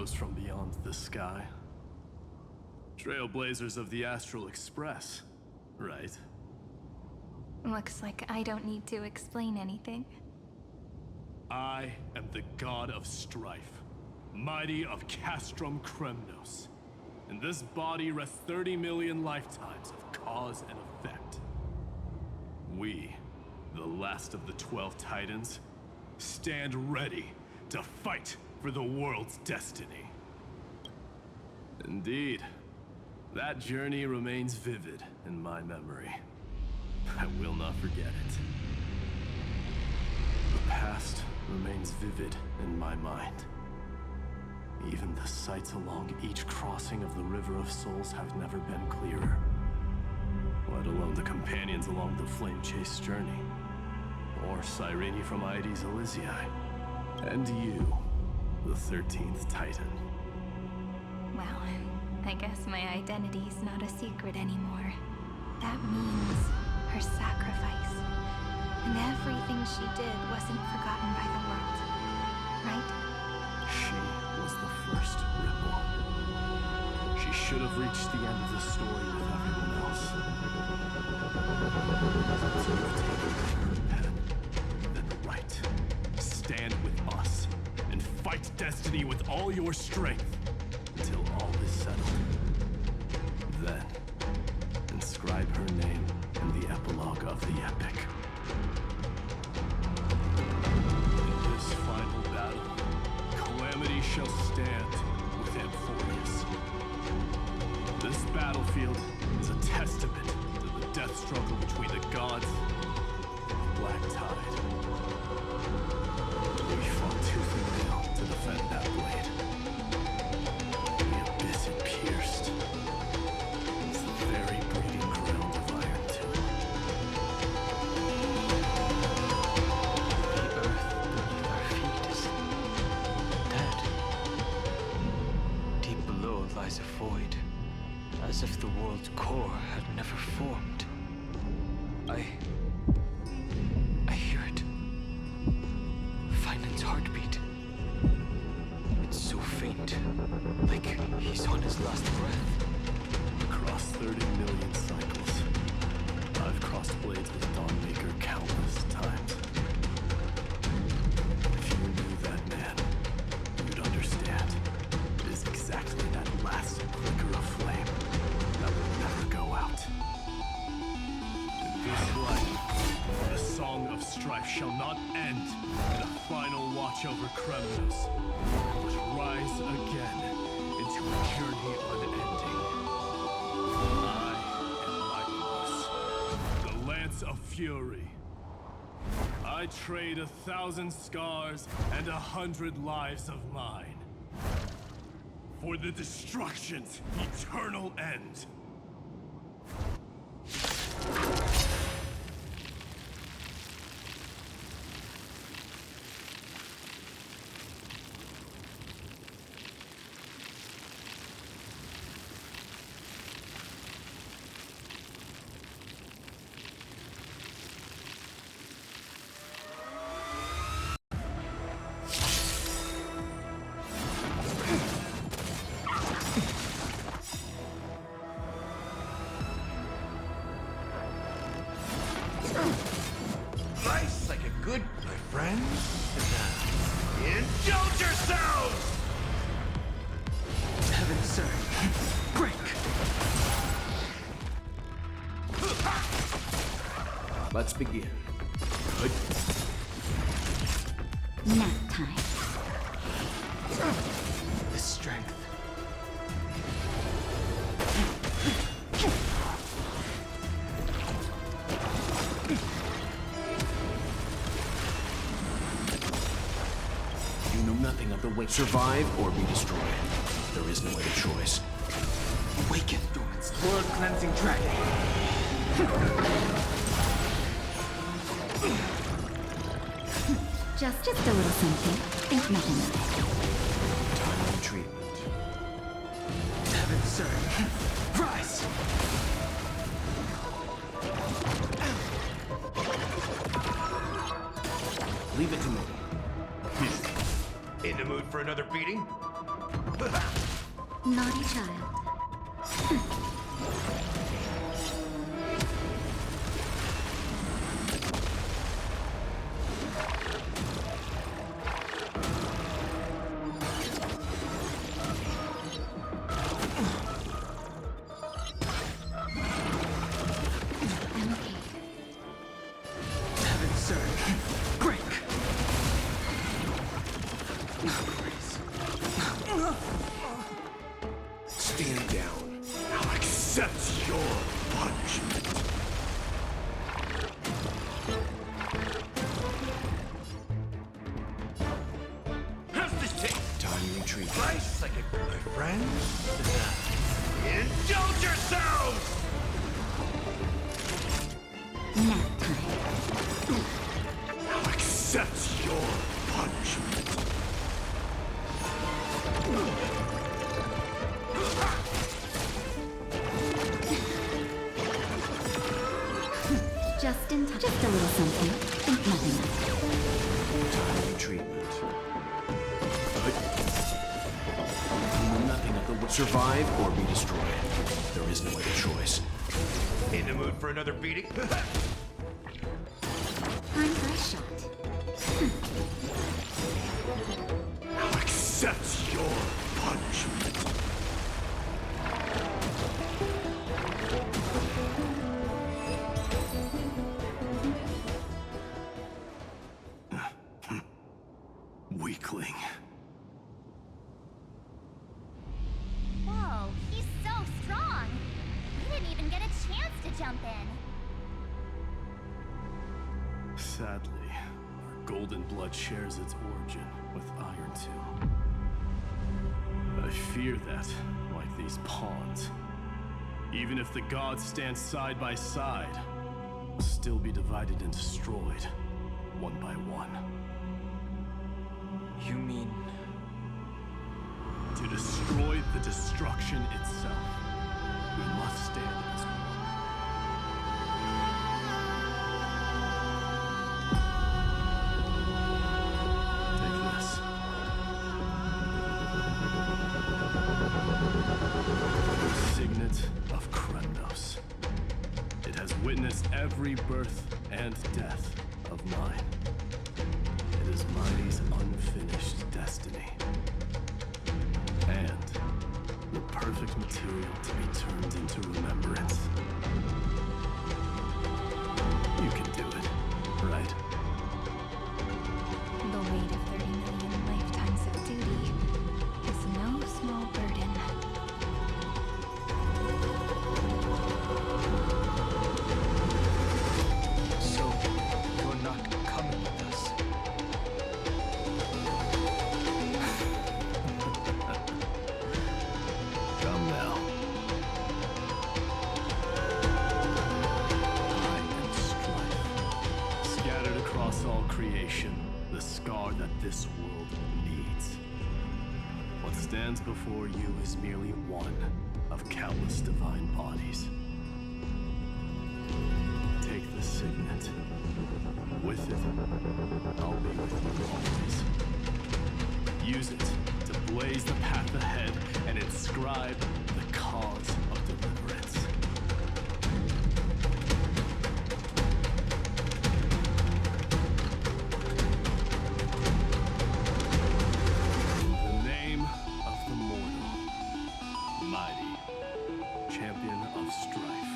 heroes from beyond the sky. Trailblazers of the Astral Express, right? Looks like I don't need to explain anything. I am the god of strife, mighty of Castrum Kremnos. In this body rests 30 million lifetimes of cause and effect. We, the last of the 12 Titans, stand ready to fight for the world's destiny. Indeed, that journey remains vivid in my memory. I will not forget it. The past remains vivid in my mind. Even the sights along each crossing of the River of Souls have never been clearer. Let alone the companions along the Flame Chase journey. Or Cyrene from Aedes Elysiae. And you, the 13th Titan. Well, I guess my identity's not a secret anymore. That means her sacrifice. And everything she did wasn't forgotten by the world, right? She was the first ripple. She should have reached the end of the story with everyone else. So you've taken her pen, then right. Stand with us, and fight destiny with all your strength, until all is settled. Then, inscribe her name in the epilogue of the epic. In this final battle, Calamity shall stand with Amphorius. This battlefield is a testament to the death struggle between the gods and the Black Tide. We fought tooth and nail to defend that blade. The abyss it pierced is the very breeding ground of Iron Two. The earth beneath our feet is dead. Deep below lies a void, as if the world's core had never formed. I hear it. Finan's heartbeat. It's so faint, like he's on his last breath. Across 30 million cycles, I've crossed blades with Dawnmaker countless times. If you knew that man, you'd understand. It is exactly that last flicker of flame that will never go out. In this life, the song of strife shall not end in a final watch over Kremnos, but rise again into a journey unending. I am Magnus, the Lance of Fury. I trade 1,000 scars and 100 lives of mine for the destruction's eternal end. Nice, like a good my friend. Indulge yourselves! Heaven, sir. Break! Let's begin. Good. Nap time. The strength. You know nothing of the way. Survive or be destroyed. There is no other choice. Awaken, Dorman's blood-cleansing dragon. Just a little something. Think nothing of it. Timely treatment. Heaven, sir. Rise! Leave it to me. In the mood for another beating? Naughty child. I'm okay. Heaven surge. Break! Stand down. Now accept your punishment. How's this taste? Time retreat. Rice like my friends? Indulge yourselves! Nap time. Now accept your punishment. Just in time. Just a little something. Think nothing of it. Time retreatment. Nothing of the survive or be destroyed. There is no other choice. In the mood for another beating? I'm first shot. Now accept your punishment. Weakling. Whoa, he's so strong! We didn't even get a chance to jump in. Sadly, our golden blood shares its origin with Iron Two. I fear that, like these pawns, even if the gods stand side by side, will still be divided and destroyed, one by one. You mean... To destroy the destruction itself, we must stand as one. Take this. The signet of Kremnos. It has witnessed every birth and death of mine. It is Mighty's unfinished destiny. And the perfect material to be turned into remembrance. You can do it, right? The weight of 30 million lifetimes of duty is no small burden. So, you're not coming with us? Come now. I am strife. Scattered across all creation, the scar that this world needs. What stands before you is merely one of countless divine bodies. Take the signet. With it, I'll be with you always. Use it to blaze the path ahead and inscribe the cause of deliverance. In the name of the mortal, mighty, champion of strife,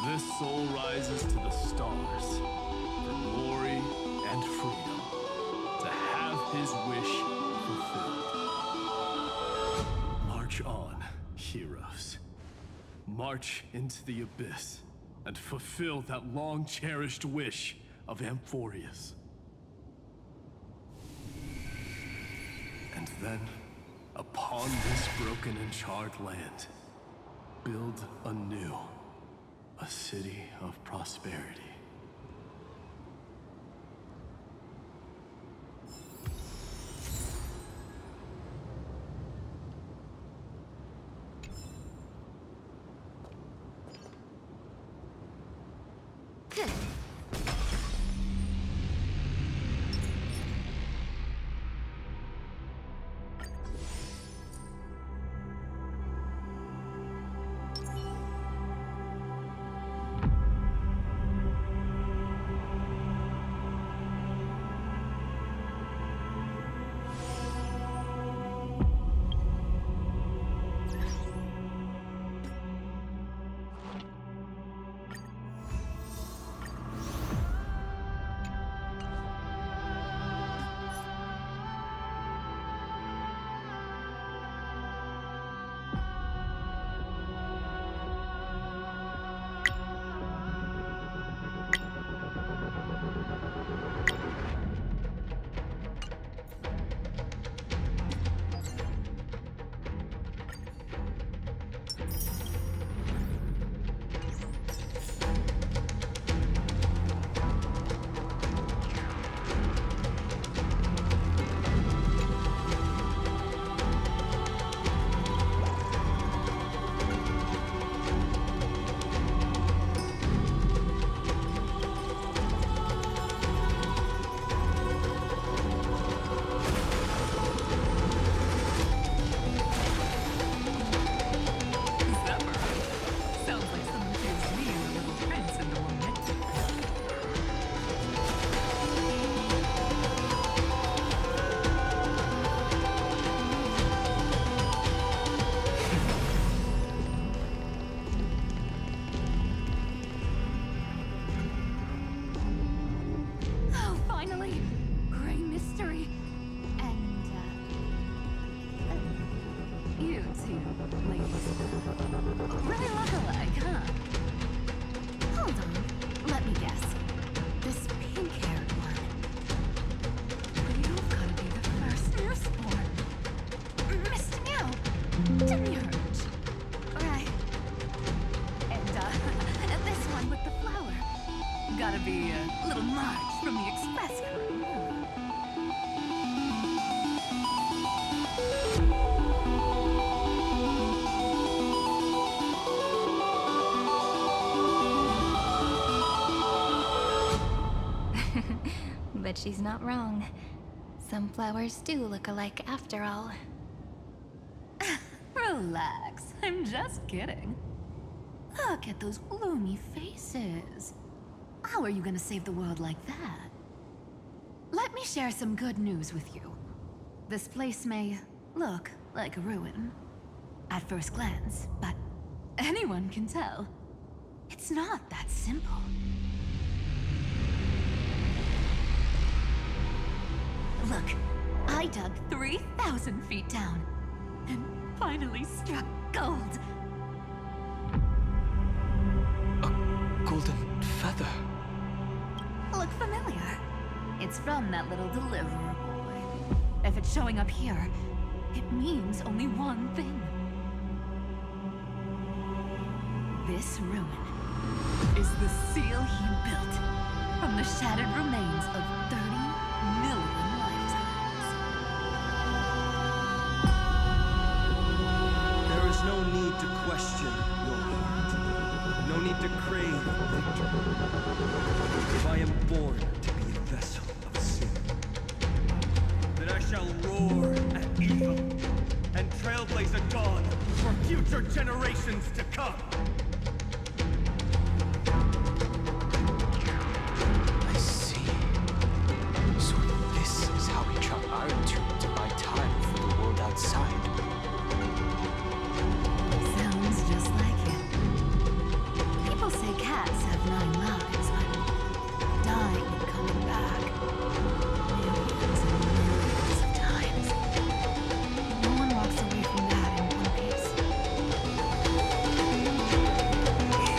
this soul rises to the stars for glory and freedom, to have his wish fulfilled. March on, heroes. March into the abyss and fulfill that long-cherished wish of Amphorius. And then, upon this broken and charred land, build anew a city of prosperity. Demiurge. Right. And, this one with the flower. Gotta be a little Marge from the Express crew. But she's not wrong. Some flowers do look alike after all. Relax, I'm just kidding. Look at those gloomy faces. How are you gonna save the world like that? Let me share some good news with you. This place may look like a ruin at first glance, but anyone can tell it's not that simple. Look, I dug 3,000 feet down and finally struck gold. A golden feather. Look familiar? It's from that little deliverer boy. If it's showing up here, it means only one thing. This ruin is the seal he built from the shattered remains of 30 million lifetimes. There is no need to question your heart. No need to crave victory. If I am born to be a vessel of sin, then I shall roar at evil and trailblaze a dawn for future generations to come. I see. So this is how we trap Iron Tube to buy time for the world outside. Sounds just like it. People say cats have 9 lives, but dying and coming back millions and millions of times. No one walks away from that in one piece.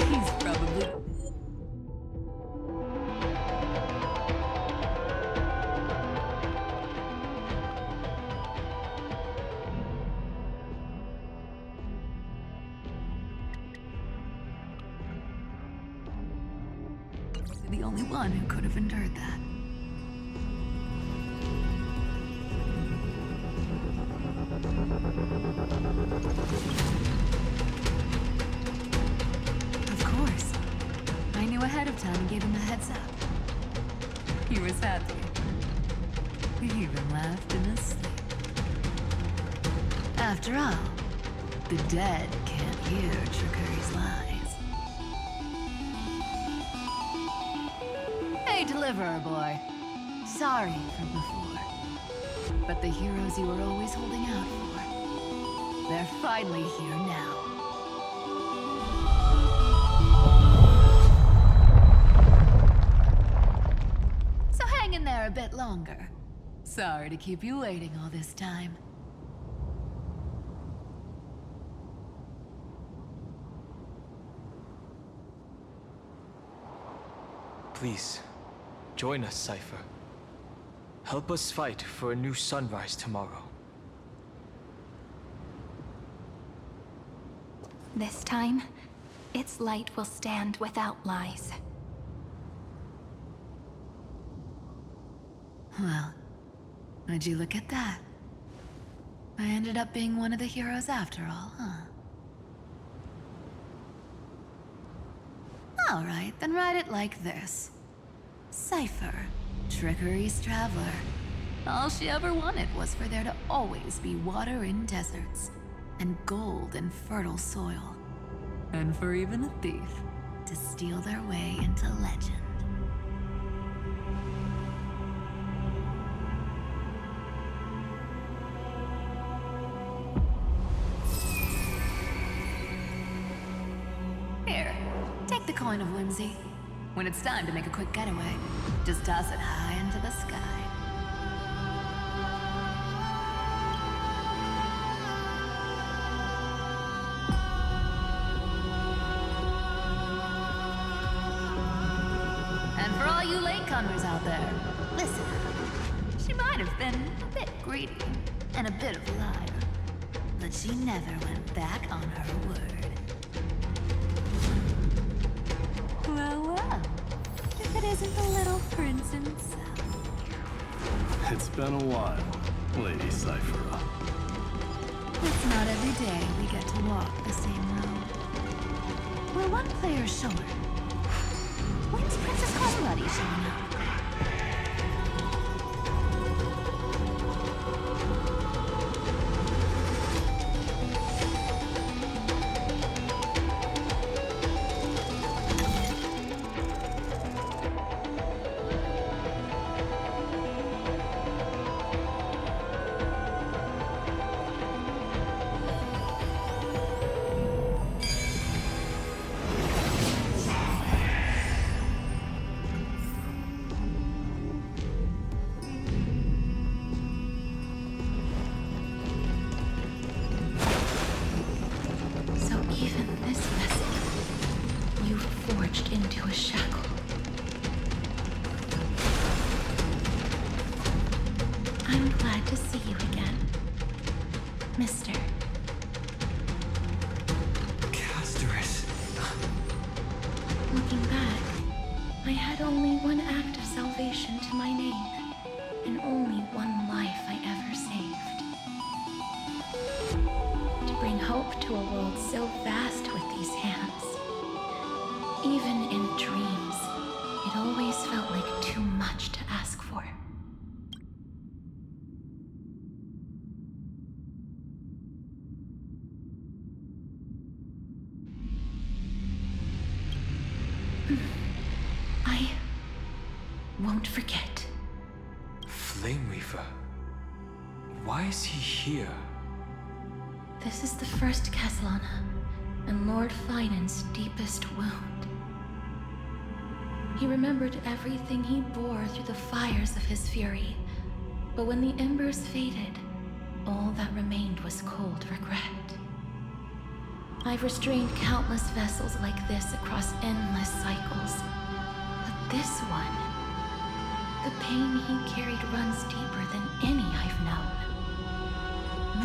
He's probably... the only one who could have endured that. Of course. I knew ahead of time and gave him a heads up. He was happy. He even laughed in his sleep. After all, the dead can't hear Trickery's lies. Hey, Deliverer Boy. Sorry for before. But the heroes you were always holding out for, they're finally here now. So hang in there a bit longer. Sorry to keep you waiting all this time. Please, join us, Cypher. Help us fight for a new sunrise tomorrow. This time, its light will stand without lies. Well, would you look at that? I ended up being one of the heroes after all, huh? Alright, then write it like this. Cypher, Trickery's traveler. All she ever wanted was for there to always be water in deserts, and gold in fertile soil. And for even a thief to steal their way into legend. Here, take the coin of whimsy. When it's time to make a quick getaway, just toss it high into the sky. And for all you latecomers out there, listen. She might have been a bit greedy and a bit of a liar. But she never went back on her word. Well, if it isn't the little prince himself. It's been a while, Lady Cyphera. It's not every day we get to walk the same road. We're one player short. When's Princess Cosmati showing up? Into a shackle. I'm glad to see you again, Mister. Casterus. Looking back, I had only one act of salvation to my name, and only one life I ever saved. To bring hope to a world so vast with these hands. Even in dreams, it always felt like too much to ask for. I won't forget. Flame Weaver. Why is he here? This is the first Castellana, and Lord Finan's deepest wound. He remembered everything he bore through the fires of his fury, but when the embers faded, all that remained was cold regret. I've restrained countless vessels like this across endless cycles, but this one, the pain he carried runs deeper than any I've known.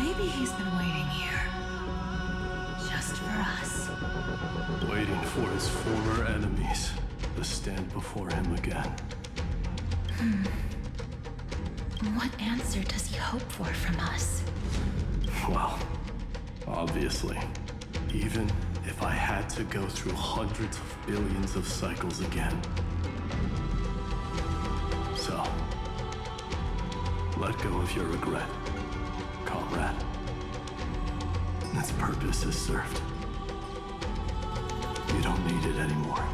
Maybe he's been waiting here. Just for us. Waiting for his former enemies to stand before him again. What answer does he hope for from us? Well, obviously, even if I had to go through hundreds of billions of cycles again. So, let go of your regret, comrade. Its purpose is served. You don't need it anymore.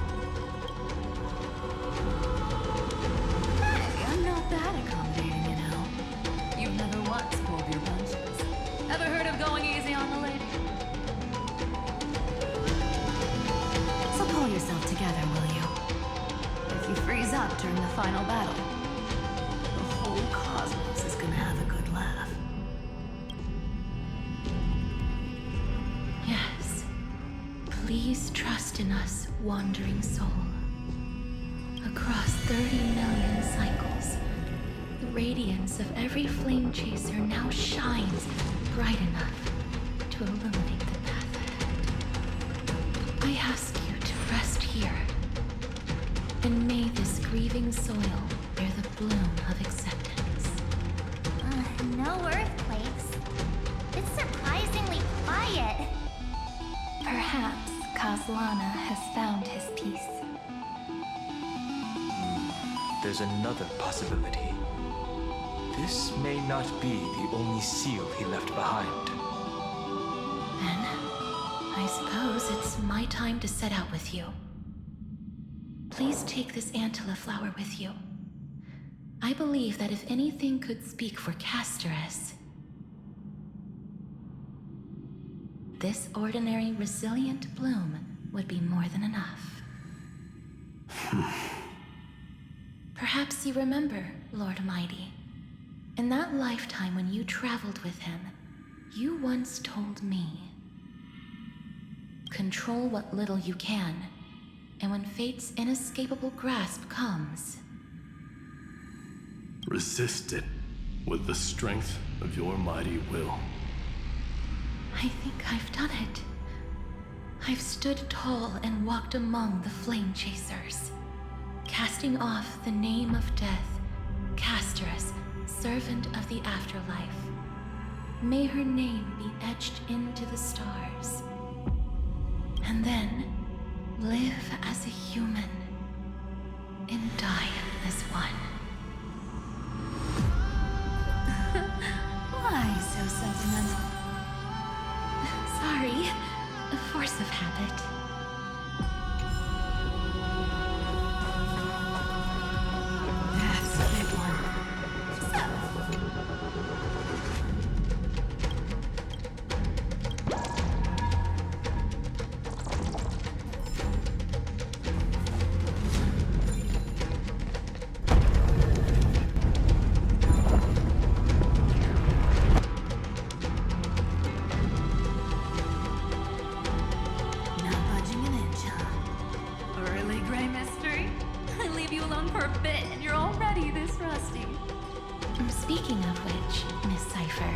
Hey, I'm not that accommodating, you know. You've never once pulled your punches. Ever heard of going easy on the lady? So pull yourself together, will you? If you freeze up during the final battle, the whole cosmos is gonna have a good laugh. Yes. Please trust in us, wandering soul. Across 30 million cycles, the radiance of every flame chaser now shines bright enough to illuminate the path ahead. I ask you to rest here, and may this grieving soil bear the bloom of acceptance. No earthquakes. It's surprisingly quiet. Perhaps Castellana has found his peace. There's another possibility. This may not be the only seal he left behind. Then, I suppose it's my time to set out with you. Please take this Antilla flower with you. I believe that if anything could speak for Casterus, this ordinary, resilient bloom would be more than enough. Perhaps you remember, Lord Mighty. In that lifetime when you traveled with him, you once told me, control what little you can, and when fate's inescapable grasp comes, resist it with the strength of your mighty will. I think I've done it. I've stood tall and walked among the flame chasers, casting off the name of death, Casterus, servant of the afterlife. May her name be etched into the stars. And then live as a human and die as one. Why so sentimental? Sorry, a force of habit. That's a big one. Not budging an inch, huh? Really, Gray Mystery? I leave you alone for a bit and you're already this rusty. Speaking of which, Miss Cipher,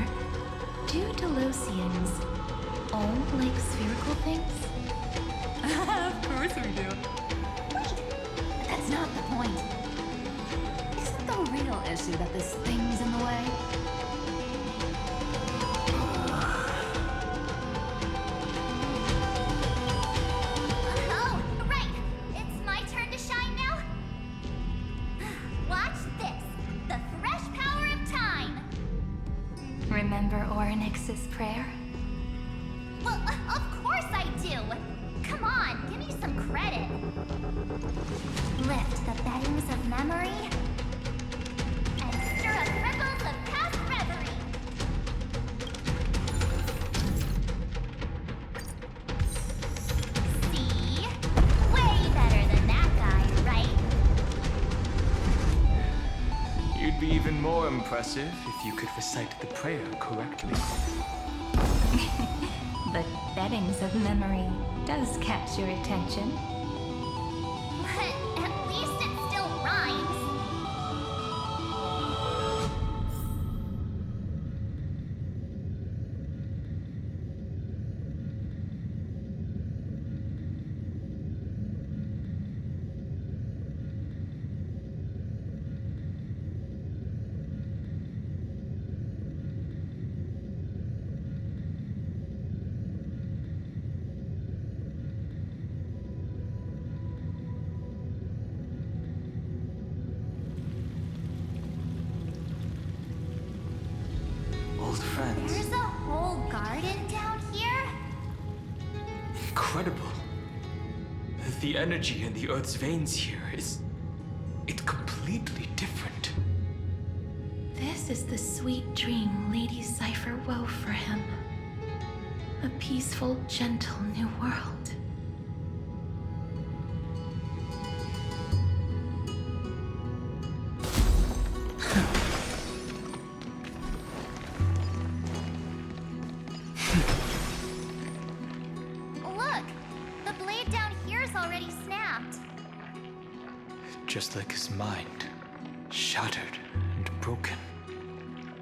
do Delosians all like spherical things? Of course we do. Wait, that's not the point. Isn't the real issue that this thing's in the way? Oh, right! It's my turn to shine now? Watch this! The fresh power of time! Remember Orynyx's prayer? Well, of course I do! Come on, give me some credit. Lift the beddings of memory and stir up ripples of past reverie. See? Way better than that guy, right? You'd be even more impressive if you could recite the prayer correctly. The beddings of memory does catch your attention. But at least it still rhymes. Old friends. There's a whole garden down here? Incredible. The energy in the Earth's veins here is... it's completely different. This is the sweet dream Lady Cipher wove for him. A peaceful, gentle new world. Look! The blade down here's already snapped. Just like his mind, shattered and broken.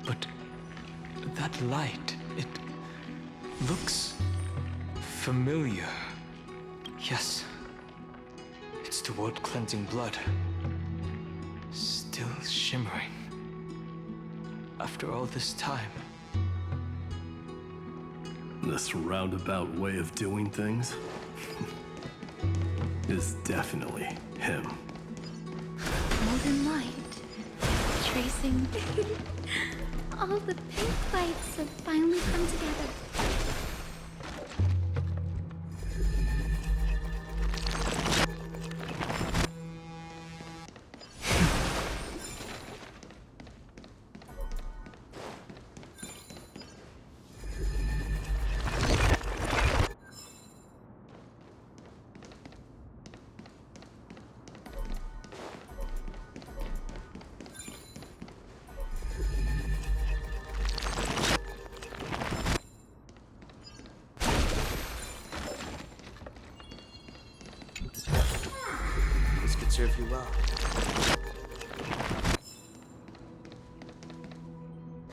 But that light, it looks familiar. Yes, it's the world-cleansing blood. Still shimmering. After all this time. This roundabout way of doing things is definitely him. Golden light, tracing. All the pink lights have finally come together. This could serve you well.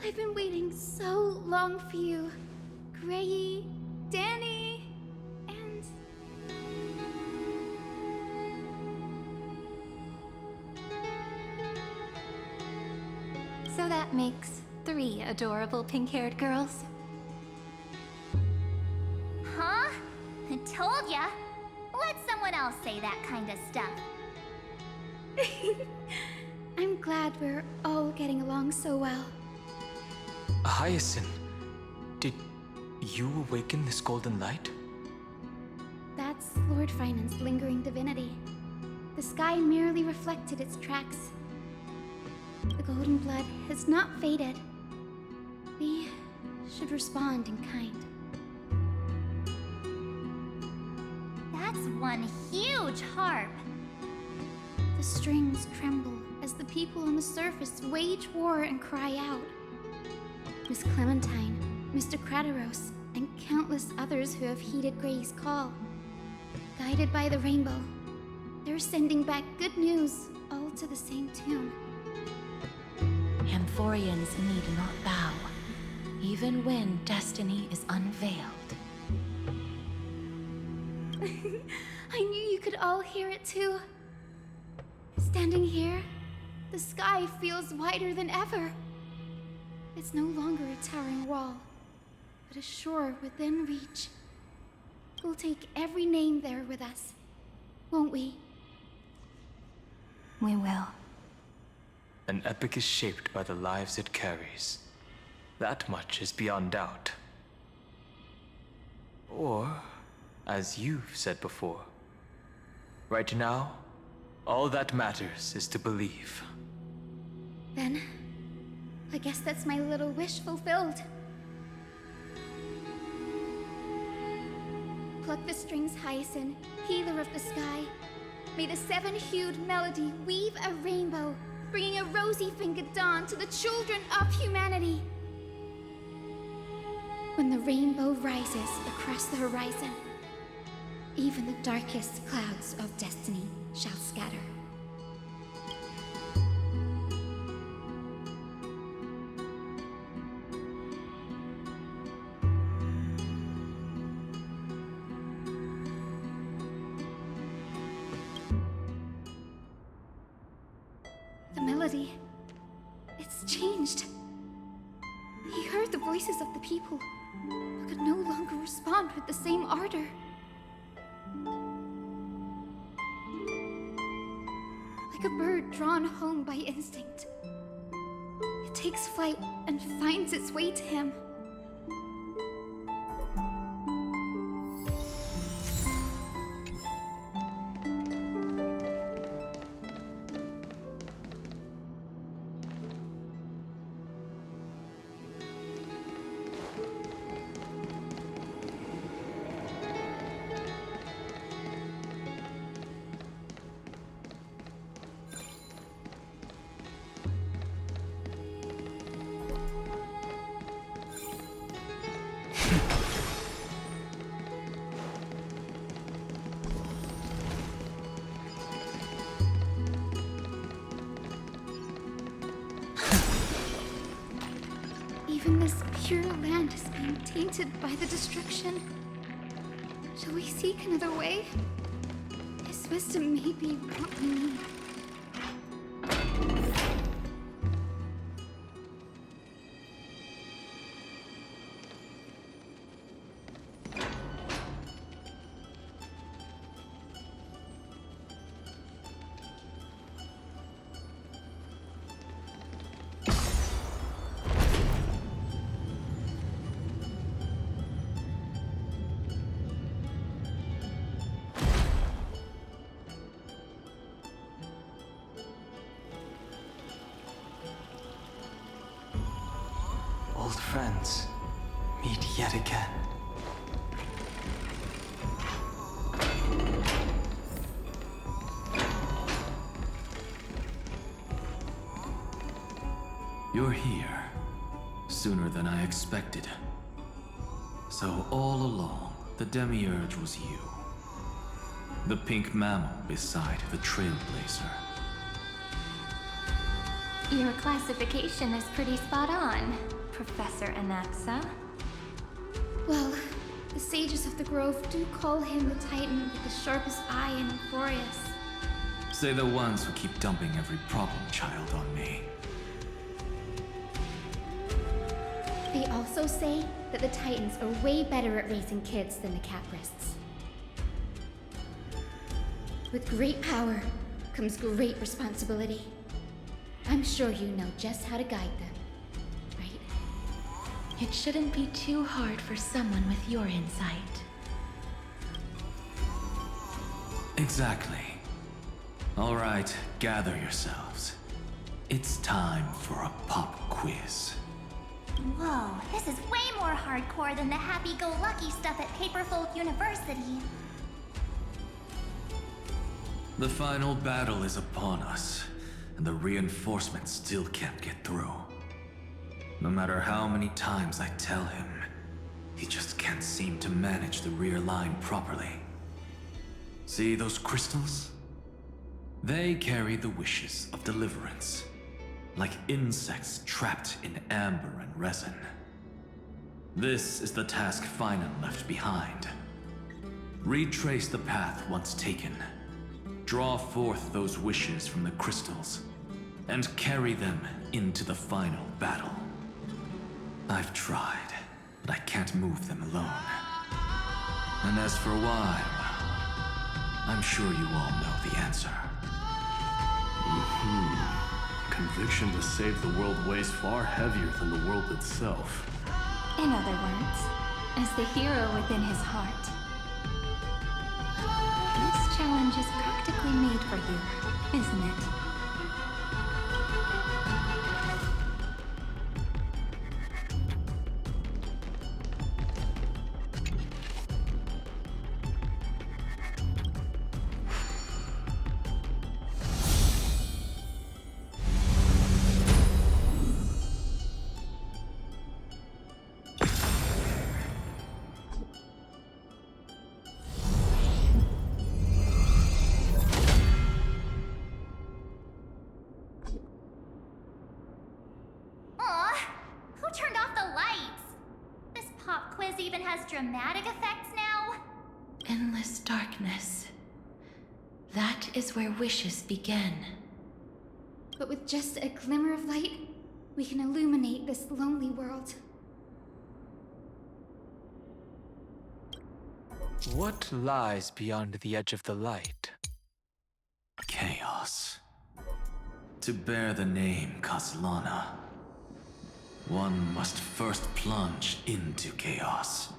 I've been waiting so long for you, Gray, Danny, and... So that makes 3 adorable pink-haired girls. Huh? I told ya. Let someone else say that kind of stuff. I'm glad we're all getting along so well. Hyacinth, did you awaken this golden light? That's Lord Finance's lingering divinity. The sky merely reflected its tracks. The golden blood has not faded. We should respond in kind. That's one huge harp. The strings tremble as the people on the surface wage war and cry out. Miss Clementine, Mr. Crateros, and countless others who have heeded Gray's call. Guided by the rainbow, they're sending back good news, all to the same tune. Amphorians need not bow, even when destiny is unveiled. I knew you could all hear it too. Standing here, the sky feels wider than ever. It's no longer a towering wall, but a shore within reach. We'll take every name there with us, won't we? We will. An epic is shaped by the lives it carries. That much is beyond doubt. Or, as you've said before, right now, all that matters is to believe. Then, I guess that's my little wish fulfilled. Pluck the strings, Hyacinth, healer of the sky. May the 7-hued melody weave a rainbow, bringing a rosy-fingered dawn to the children of humanity. When the rainbow rises across the horizon, even the darkest clouds of destiny shall scatter. The melody, it's changed. He heard the voices of the people, but could no longer respond with the same ardor. Like a bird drawn home by instinct, it takes flight and finds its way to him. Even this pure land is being tainted by the destruction. Shall we seek another way? His wisdom may be what we need. Old friends, meet yet again. You're here. Sooner than I expected. So all along, the Demiurge was you. The pink mammal beside the Trailblazer. Your classification is pretty spot on, Professor Anaxa. Well, the sages of the grove do call him the Titan with the sharpest eye in Euphorius. Say the ones who keep dumping every problem child on me. They also say that the Titans are way better at raising kids than the Caprists. With great power comes great responsibility. I'm sure you know just how to guide them, right? It shouldn't be too hard for someone with your insight. Exactly. All right, gather yourselves. It's time for a pop quiz. Whoa, this is way more hardcore than the happy-go-lucky stuff at Paperfold University. The final battle is upon us, and the reinforcements still can't get through. No matter how many times I tell him, he just can't seem to manage the rear line properly. See those crystals? They carry the wishes of deliverance, like insects trapped in amber and resin. This is the task Finan left behind. Retrace the path once taken. Draw forth those wishes from the crystals, and carry them into the final battle. I've tried, but I can't move them alone. And as for why, I'm sure you all know the answer. Conviction to save the world weighs far heavier than the world itself. In other words, as the hero within his heart. This challenge is practically made for you, isn't it? Even has dramatic effects now? Endless darkness. That is where wishes begin. But with just a glimmer of light, we can illuminate this lonely world. What lies beyond the edge of the light? Chaos. To bear the name Kaslana, one must first plunge into chaos.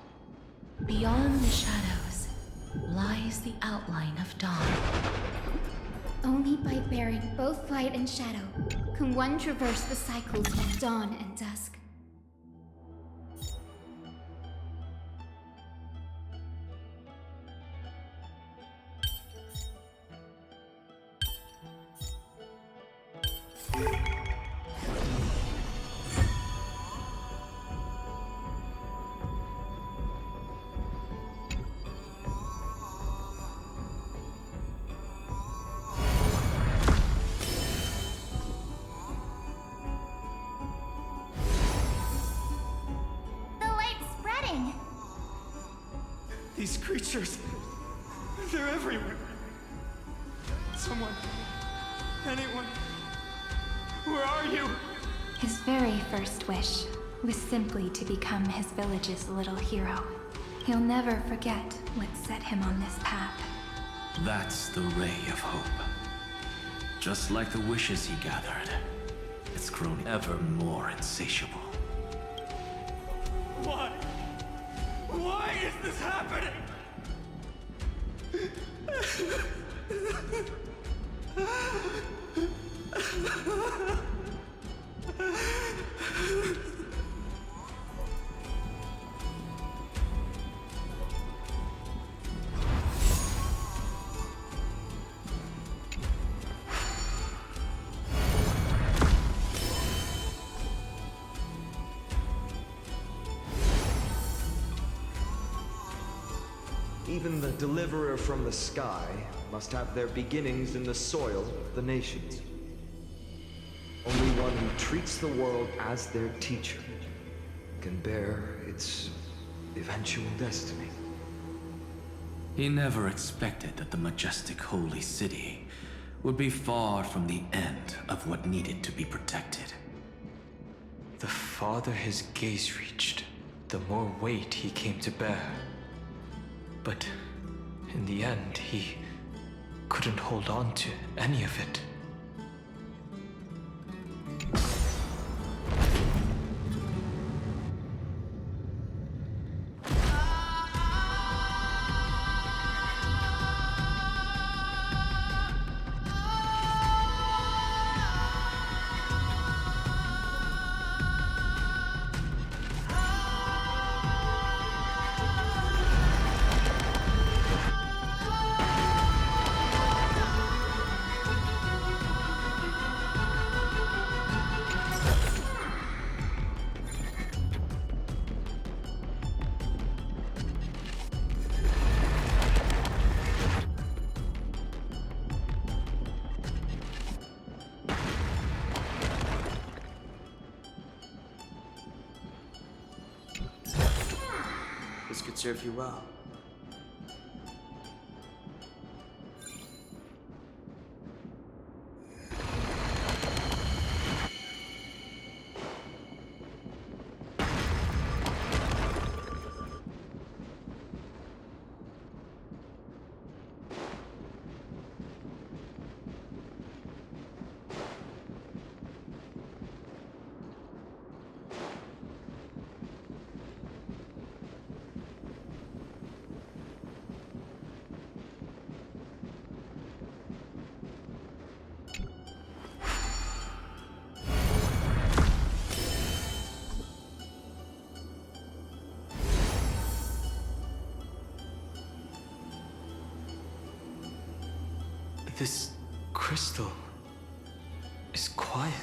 Beyond the shadows lies the outline of dawn. Only by bearing both light and shadow can one traverse the cycles of dawn and dusk. These creatures, they're everywhere. Someone, anyone, where are you? His very first wish was simply to become his village's little hero. He'll never forget what set him on this path. That's the ray of hope. Just like the wishes he gathered, it's grown ever more insatiable. Why? Why is this happening? Even the deliverer from the sky must have their beginnings in the soil of the nations. Only one who treats the world as their teacher can bear its eventual destiny. He never expected that the majestic holy city would be far from the end of what needed to be protected. The farther his gaze reached, the more weight he came to bear. But in the end, he couldn't hold on to any of it. This could serve you well. This crystal is quiet.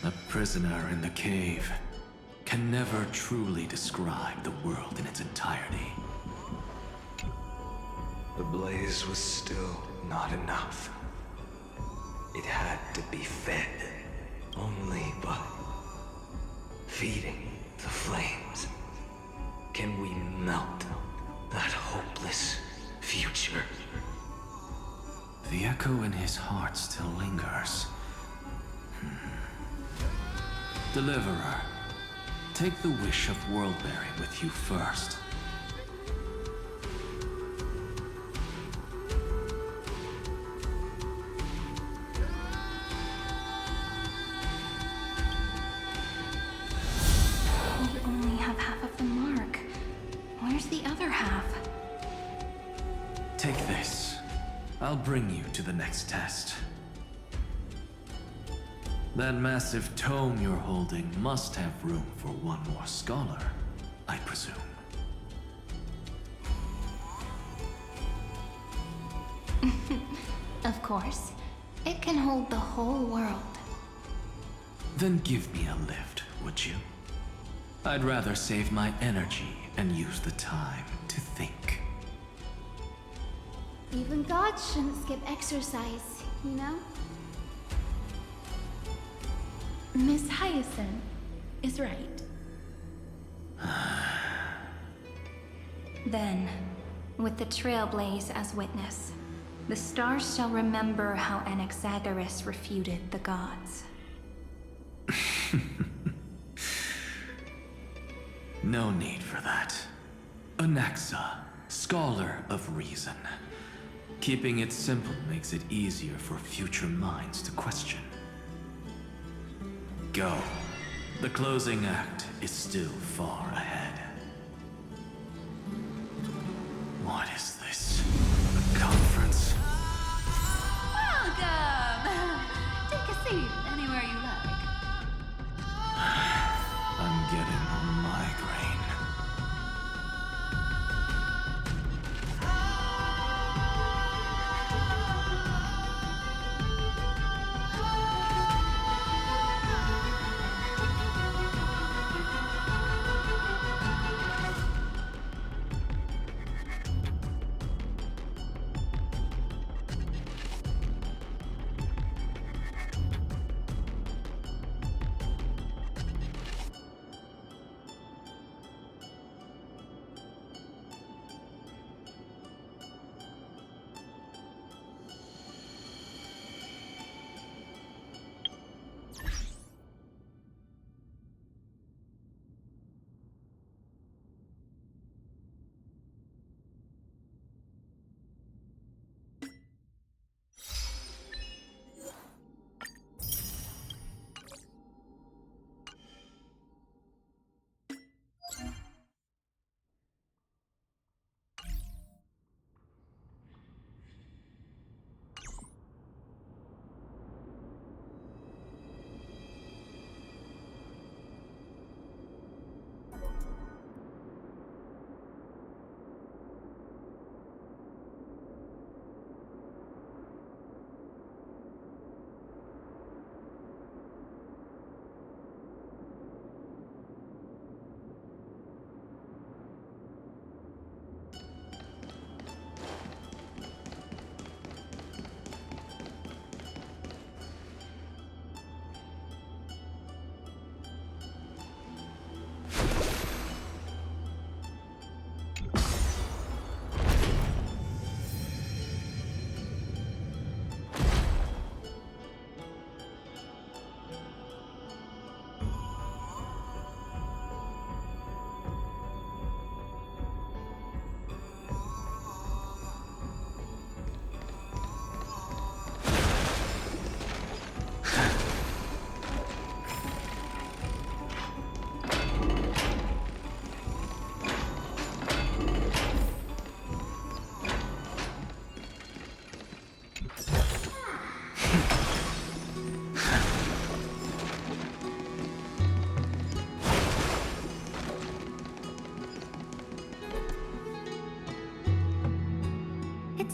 A prisoner in the cave can never truly describe the world in its entirety. The blaze was still not enough. It had to be fed. Only by feeding the flames can we melt that hopeless future. The echo in his heart still lingers. Deliverer, take the wish of world-bearing with you first. We only have half of the mark. Where's the other half? Take this. I'll bring you to the next test. That massive tome you're holding must have room for one more scholar, I presume. Of course. It can hold the whole world. Then give me a lift, would you? I'd rather save my energy and use the time to think. Even gods shouldn't skip exercise, you know? Miss Hyacinth is right. Then, with the Trailblaze as witness, the stars shall remember how Anaxagoras refuted the gods. No need for that. Anaxa, scholar of reason. Keeping it simple makes it easier for future minds to question. Go. The closing act is still far ahead. What is this? A conference? Welcome! Take a seat anywhere you like. I'm getting a migraine.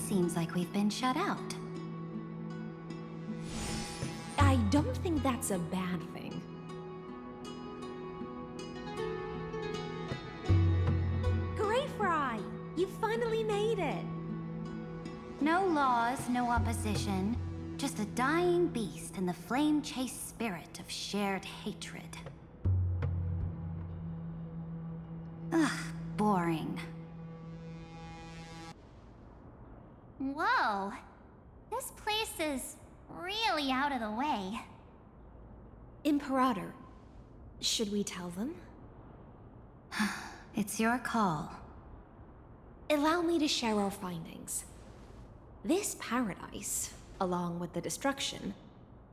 seems like we've been shut out. I don't think that's a bad thing. Greyfry! You finally made it! No laws, no opposition. Just a dying beast and the flame-chased spirit of shared hatred. Ugh, boring. Whoa. This place is really out of the way. Imperator, should we tell them? It's your call. Allow me to share our findings. This paradise, along with the destruction,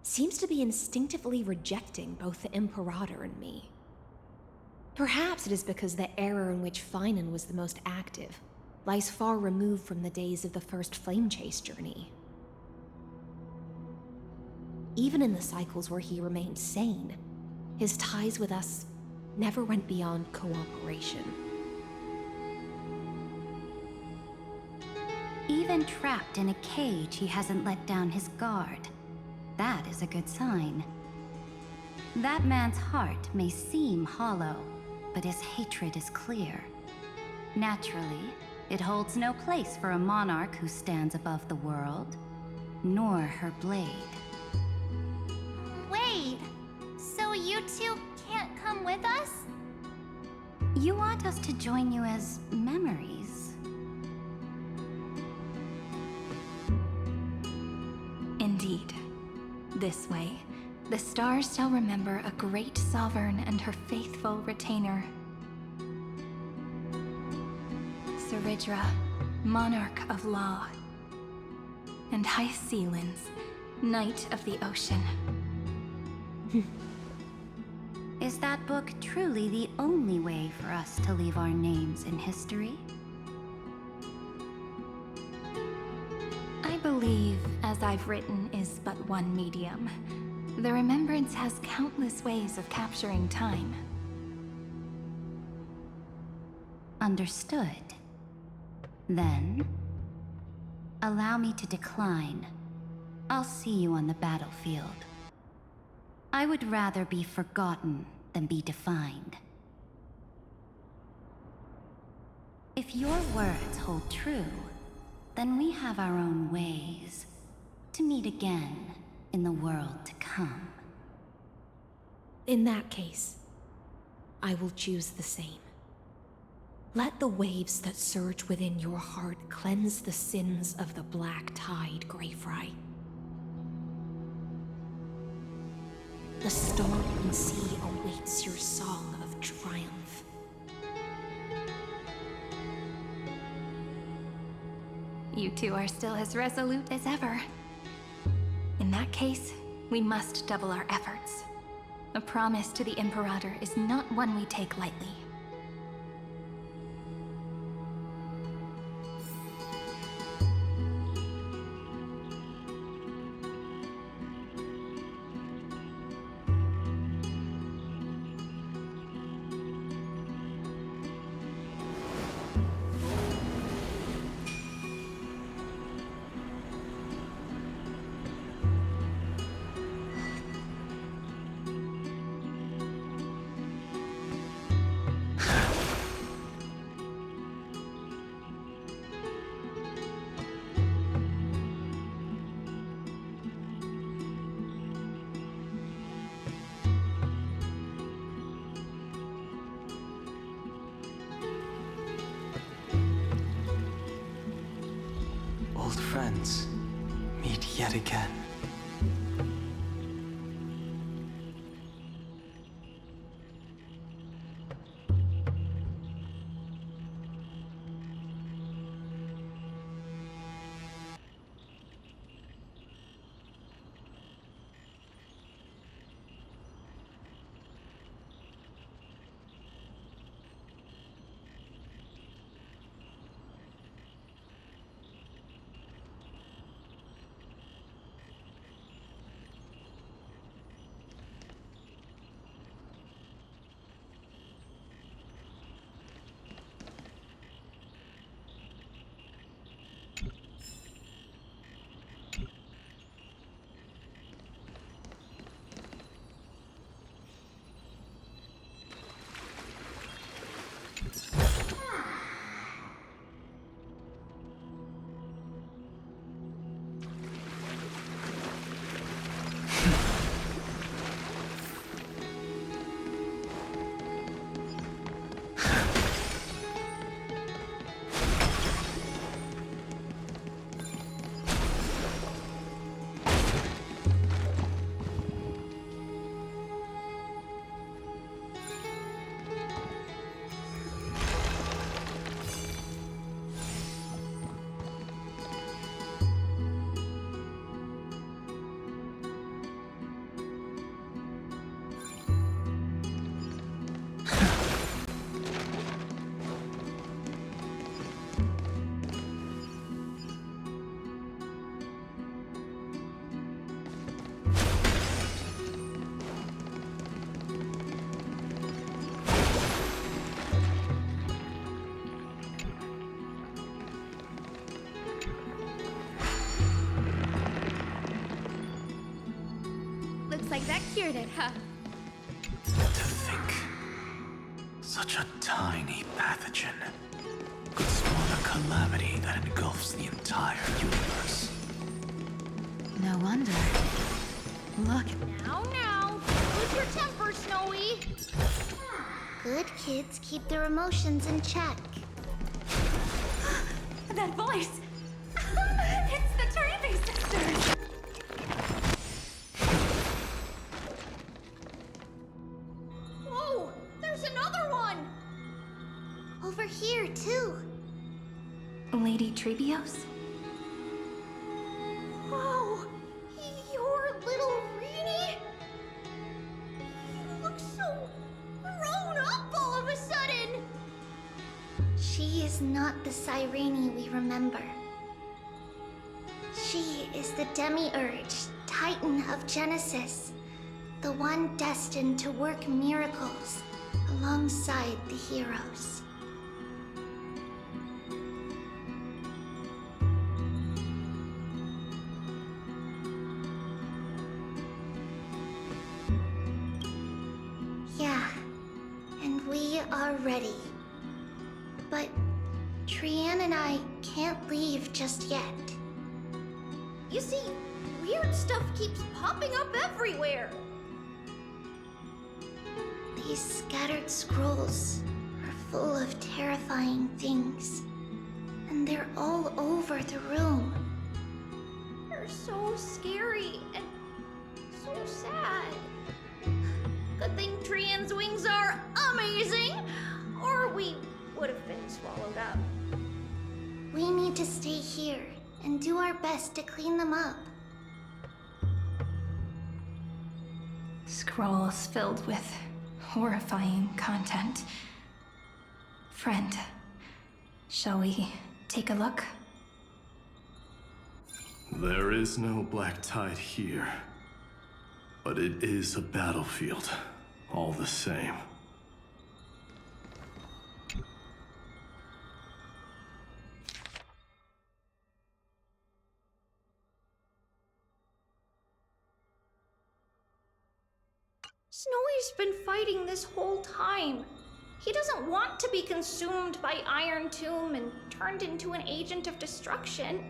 seems to be instinctively rejecting both the Imperator and me. Perhaps it is because the era in which Finan was the most active lies far removed from the days of the first Flame Chase journey. Even in the cycles where he remained sane, his ties with us never went beyond cooperation. Even trapped in a cage, he hasn't let down his guard. That is a good sign. That man's heart may seem hollow, but his hatred is clear. Naturally, it holds no place for a monarch who stands above the world, nor her blade. Wait, so you two can't come with us? You want us to join you as memories? Indeed. This way, the stars shall remember a great sovereign and her faithful retainer. Saridra, monarch of law. And Hyceelins, knight of the ocean. Is that book truly the only way for us to leave our names in history? I believe, as I've written, is but one medium. The remembrance has countless ways of capturing time. Understood. Then, allow me to decline. I'll see you on the battlefield. I would rather be forgotten than be defined. If your words hold true, then we have our own ways to meet again in the world to come. In that case, I will choose the same. Let the waves that surge within your heart cleanse the sins of the Black Tide, Greyfry. The storm sea awaits your song of triumph. You two are still as resolute as ever. In that case, we must double our efforts. A promise to the Imperator is not one we take lightly. Old friends meet yet again. That cured it, huh? To think, such a tiny pathogen could spawn a calamity that engulfs the entire universe. No wonder. Look. Now, lose your temper, Snowy. Good kids keep their emotions in check. That voice! It's the Trevi sisters! Whoa! There's another one! Over here, too. Lady Trebios? Whoa! Your little Reenie? You look so grown up all of a sudden! She is not the Cyrene we remember. She is the Demiurge, Titan of Genesis, the one destined to work miracles alongside the heroes. Yeah, and we are ready. But Trian and I can't leave just yet. You see, weird stuff keeps popping up everywhere. These scattered scrolls are full of terrifying things. And they're all over the room. They're so scary and so sad. Good thing Trian's wings are amazing, or we would have been swallowed up. We need to stay here and do our best to clean them up. Scrolls filled with horrifying content. Friend, shall we take a look? There is no black tide here. But it is a battlefield, all the same. Snowy's been fighting this whole time. He doesn't want to be consumed by Iron Tomb and turned into an agent of destruction.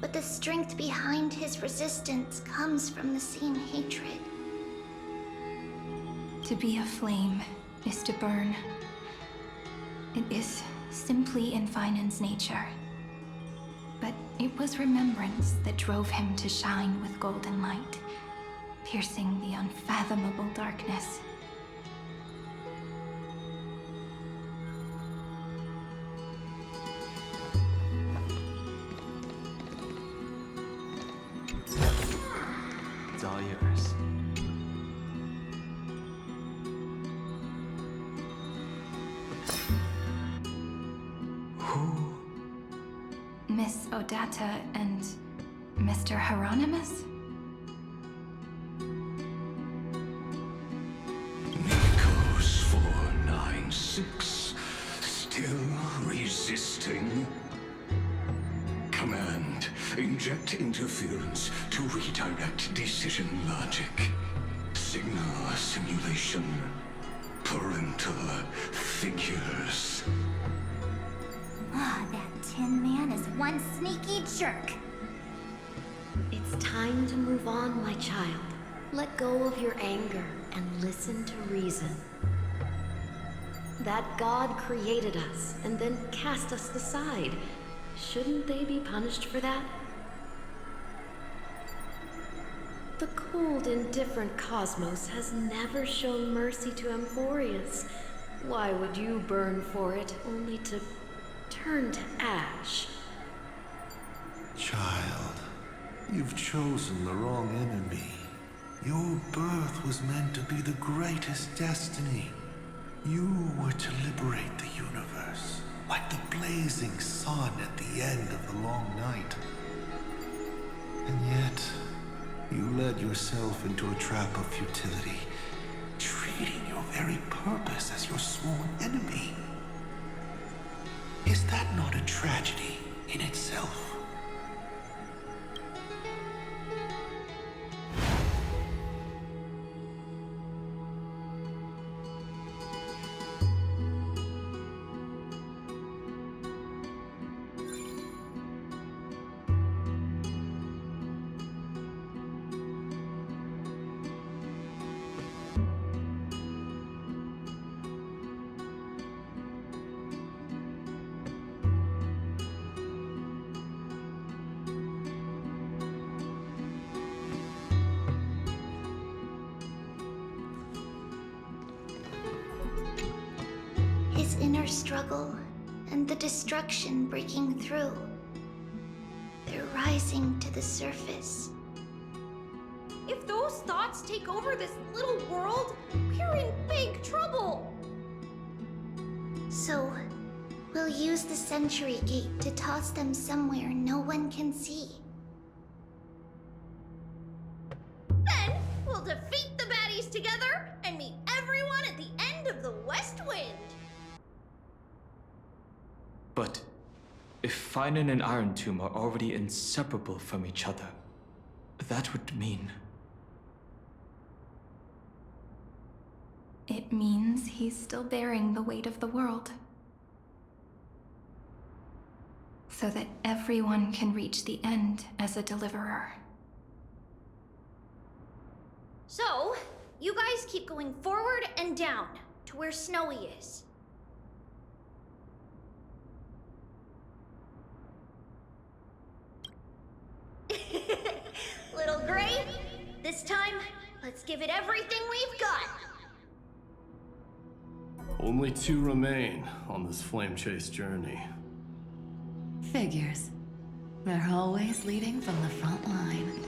But the strength behind his resistance comes from the same hatred. To be a flame is to burn. It is simply in Finan's nature. But it was remembrance that drove him to shine with golden light, piercing the unfathomable darkness. It's all yours. Who? Miss Odata and Mr. Hieronymus? Nikos 496, still resisting? Command, inject interference to redirect decision logic. Signal simulation. Parental figures. Ah, that Tin Man is one sneaky jerk. It's time to move on, my child. Let go of your anger and listen to reason. That God created us and then cast us aside. Shouldn't they be punished for that? The cold, indifferent cosmos has never shown mercy to Amphorius. Why would you burn for it, only to turn to ash? Child, you've chosen the wrong enemy. Your birth was meant to be the greatest destiny. You were to liberate the universe, like the blazing sun at the end of the long night. And yet, you led yourself into a trap of futility, treating your very purpose as your sworn enemy. Is that not a tragedy in itself? This inner struggle and the destruction breaking through. They're rising to the surface. If those thoughts take over this little world, we're in big trouble! So, we'll use the Century Gate to toss them somewhere no one can see. Then, we'll defeat the baddies together and meet everyone at the end of the West Wind! But if Finan and Iron Tomb are already inseparable from each other, that would mean... It means he's still bearing the weight of the world. So that everyone can reach the end as a deliverer. So, you guys keep going forward and down to where Snowy is. Little Gray, this time, let's give it everything we've got. Only 2 remain on this flame chase journey. Figures. They're always leading from the front line.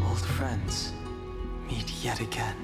Old friends meet yet again.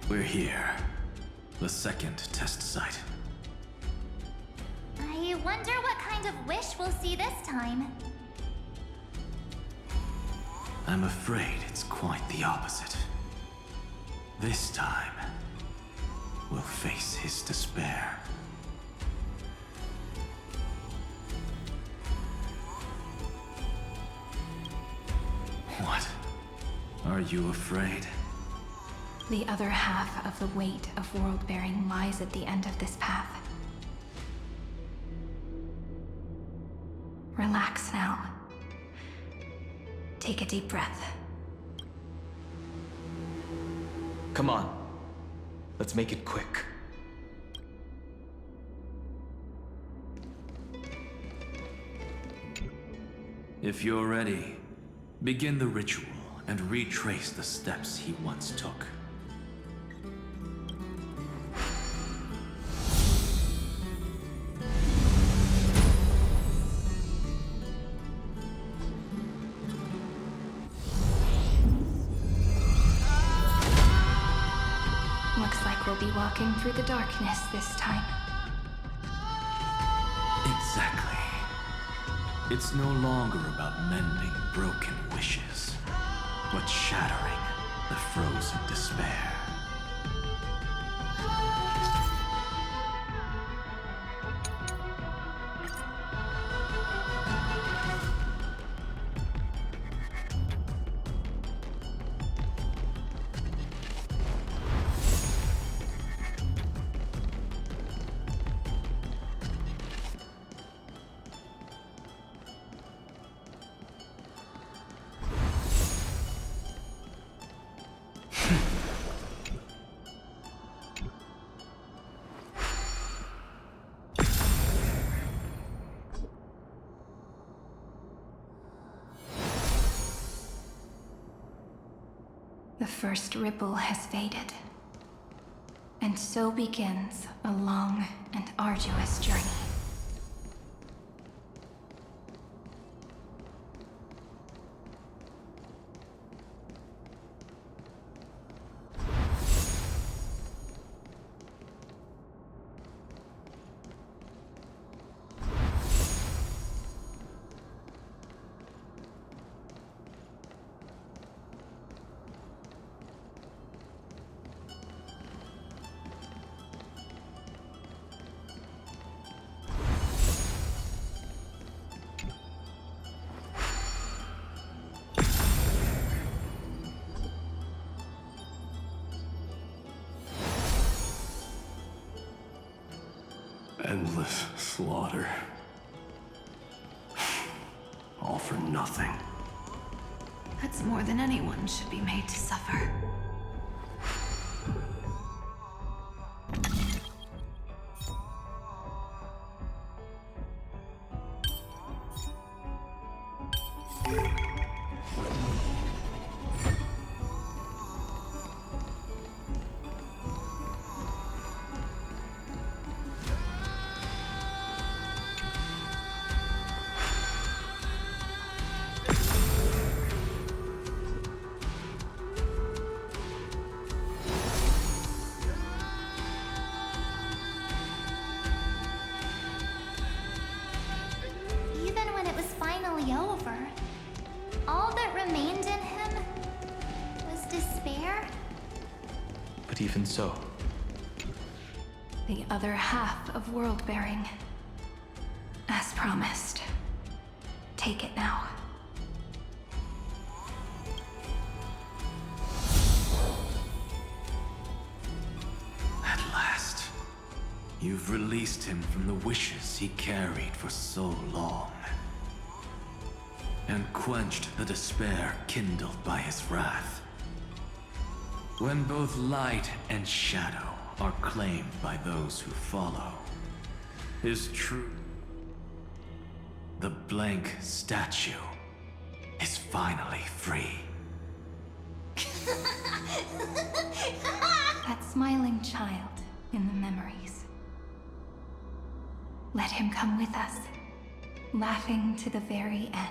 We're here. The second test site. I wonder what kind of wish we'll see this time. I'm afraid it's quite the opposite. This time, we'll face his despair. What? Are you afraid? The other half of the weight of world-bearing lies at the end of this path. Relax now. Take a deep breath. Come on. Let's make it quick. If you're ready, begin the ritual and retrace the steps he once took. Looks like we'll be walking through the darkness this time. Exactly. It's no longer about mending broken wishes, but shattering the frozen despair. The first ripple has faded. And so begins a long and arduous journey. Endless slaughter. All for nothing. That's more than anyone should be made to suffer. Even when it was finally over, all that remained in him was despair. But even so, The other half of world-bearing. As promised. Take it now. At last, you've released him from the wishes he carried for so long, and quenched the despair kindled by his wrath. When both light and shadow are claimed by those who follow, his true... the blank statue is finally free. That smiling child in the memories. Let him come with us, laughing to the very end.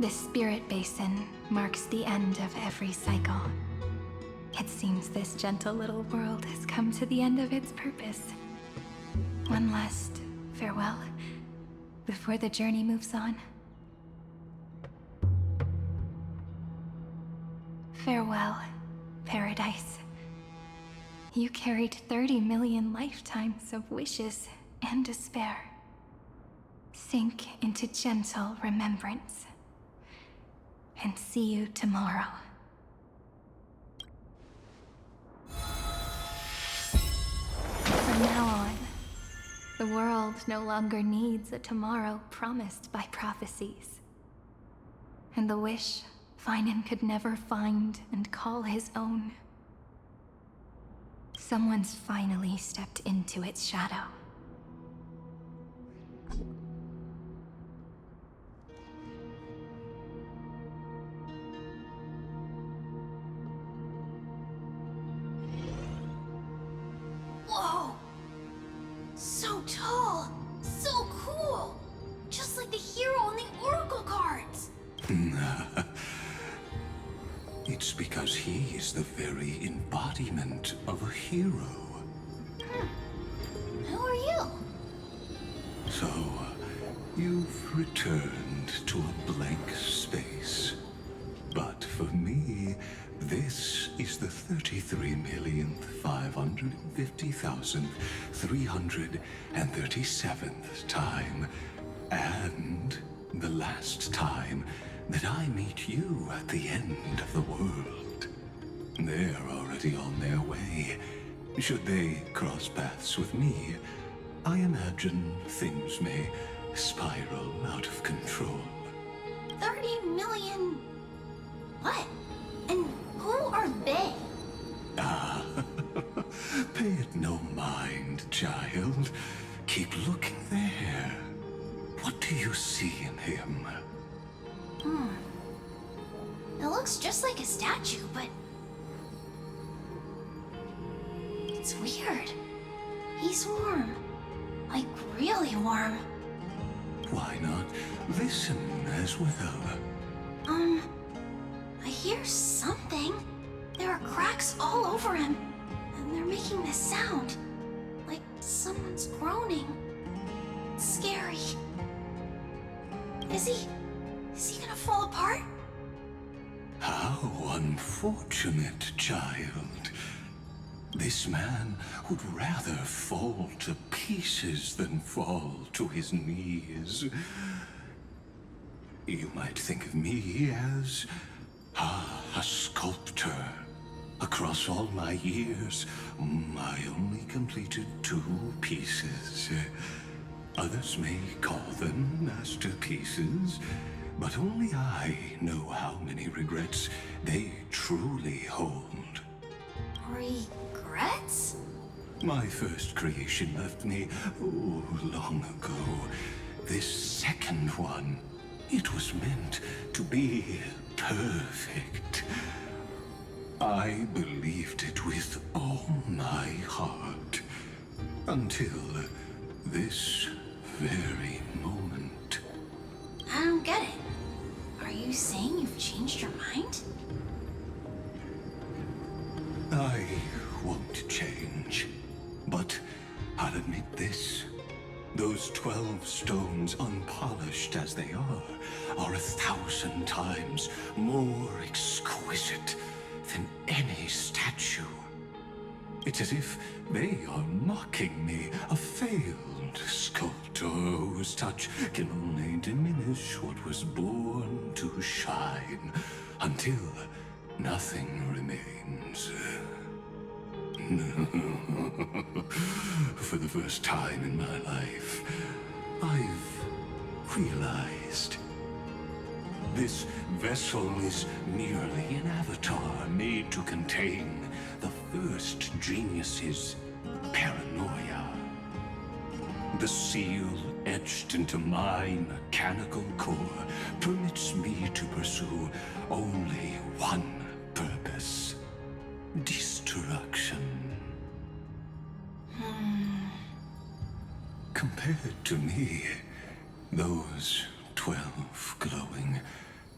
This spirit basin marks the end of every cycle. It seems this gentle little world has come to the end of its purpose. One last farewell before the journey moves on. Farewell, Paradise. You carried 30 million lifetimes of wishes and despair. Sink into gentle remembrance. And see you tomorrow. From now on, the world no longer needs a tomorrow promised by prophecies. And the wish Finan could never find and call his own. Someone's finally stepped into its shadow. Whoa! So tall! So cool! Just like the hero on the Oracle cards! It's because he is the very embodiment of a hero. Who are you? So, you've returned to a blank space. But for me, this is the 33,550,337th time, and the last time that I meet you at the end of the world. They're already on their way. Should they cross paths with me, I imagine things may spiral out of control. 30 million... what? And who are they? Ah, pay it no mind, child. Keep looking there. What do you see in him? It looks just like a statue, but... it's weird. He's warm. Like, really warm. Why not listen as well? I hear something. There are cracks all over him, and they're making this sound. Like someone's groaning. It's scary. Is he gonna fall apart? How unfortunate, child. This man would rather fall to pieces than fall to his knees. You might think of me as a sculptor. Across all my years, I only completed 2 pieces. Others may call them masterpieces, but only I know how many regrets they truly hold. Regrets? My first creation left me, long ago. This second one, it was meant to be perfect. I believed it with all my heart, until this very moment. I don't get it. Are you saying you've changed your mind? I won't change, but I'll admit this. Those 12 stones, unpolished as they are 1,000 times more exquisite than any statue. It's as if they are mocking me, a failed sculptor whose touch can only diminish what was born to shine, until nothing remains. For the first time in my life, I've realized this vessel is merely an avatar made to contain the first genius's paranoia. The seal etched into my mechanical core permits me to pursue only one purpose: destruction. Compared to me, those 12 glowing,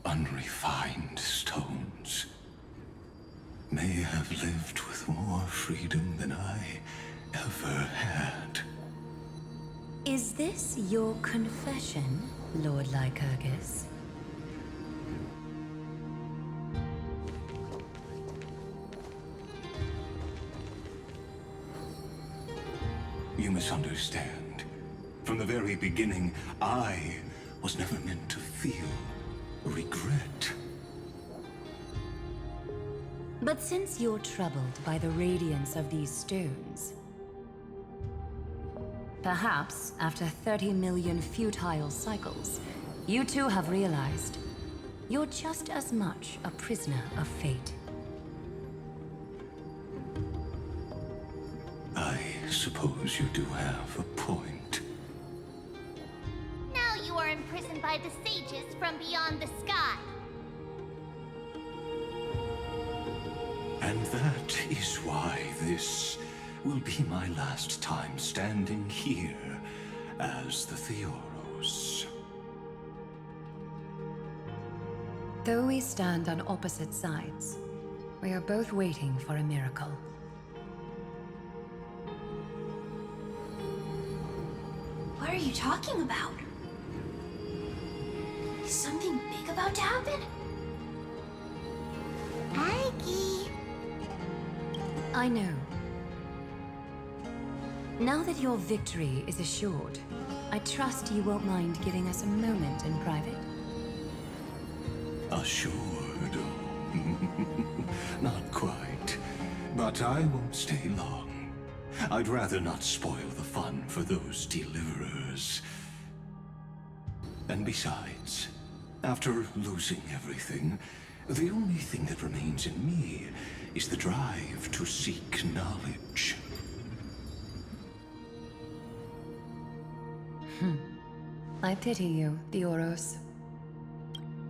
unrefined stones may have lived with more freedom than I ever had. Is this your confession, Lord Lycurgus? You misunderstand. From the very beginning, I was never meant to feel regret. But since you're troubled by the radiance of these stones, perhaps after 30 million futile cycles, you too have realized you're just as much a prisoner of fate. I suppose you do have a point. Now you are imprisoned by the sages from beyond the sky. And that is why this will be my last time standing here as the Theoros. Though we stand on opposite sides, we are both waiting for a miracle. What are you talking about? Is something big about to happen? Aggie. I know. Now that your victory is assured, I trust you won't mind giving us a moment in private. Assured? Not quite. But I won't stay long. I'd rather not spoil the fun for those deliverers. And besides, after losing everything, the only thing that remains in me is the drive to seek knowledge. I pity you, Theoros.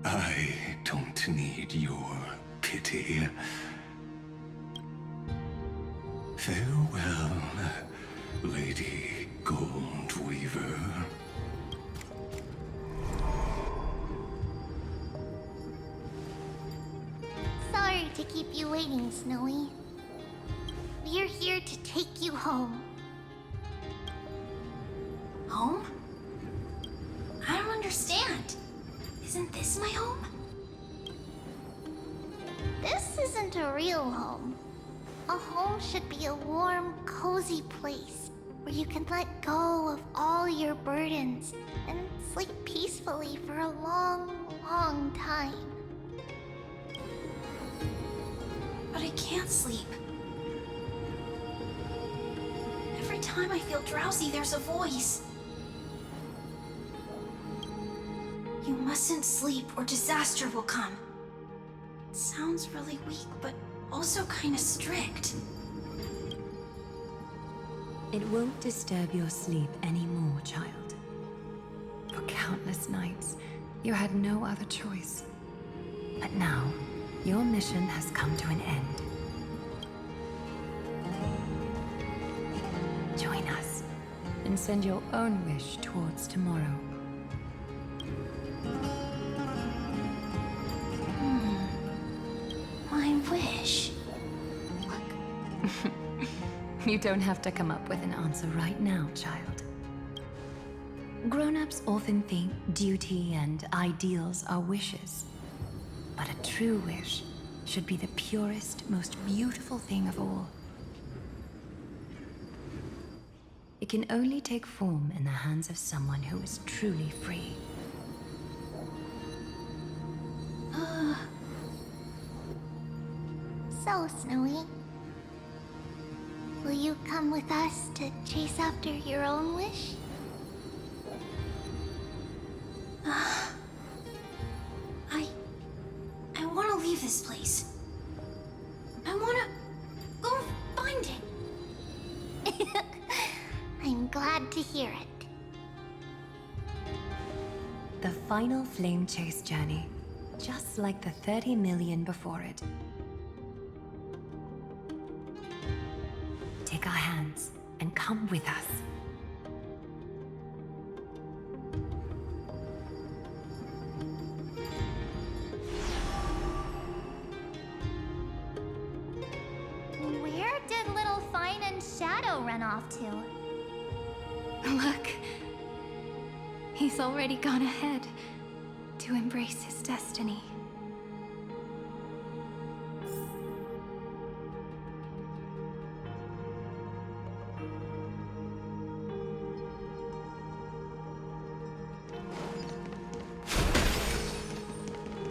I don't need your pity. Farewell, Lady Goldweaver. Sorry to keep you waiting, Snowy. We're here to take you home. Home? I don't understand. Isn't this my home? This isn't a real home. A home should be a warm, cozy place where you can let go of all your burdens and sleep peacefully for a long, long time. But I can't sleep. Every time I feel drowsy, there's a voice. You mustn't sleep or disaster will come. It sounds really weak, but also kind of strict. It won't disturb your sleep anymore, child. For countless nights, you had no other choice. But now, your mission has come to an end. Join us, and send your own wish towards tomorrow. My wish. You don't have to come up with an answer right now, child. Grown-ups often think duty and ideals are wishes. But a true wish should be the purest, most beautiful thing of all. It can only take form in the hands of someone who is truly free. So, Snowy, will you come with us to chase after your own wish? I want to leave this place. I want to go find it. I'm glad to hear it. The final flame chase journey, just like the 30 million before it. Take our hands and come with us. Shadow run off to? Look. He's already gone ahead to embrace his destiny.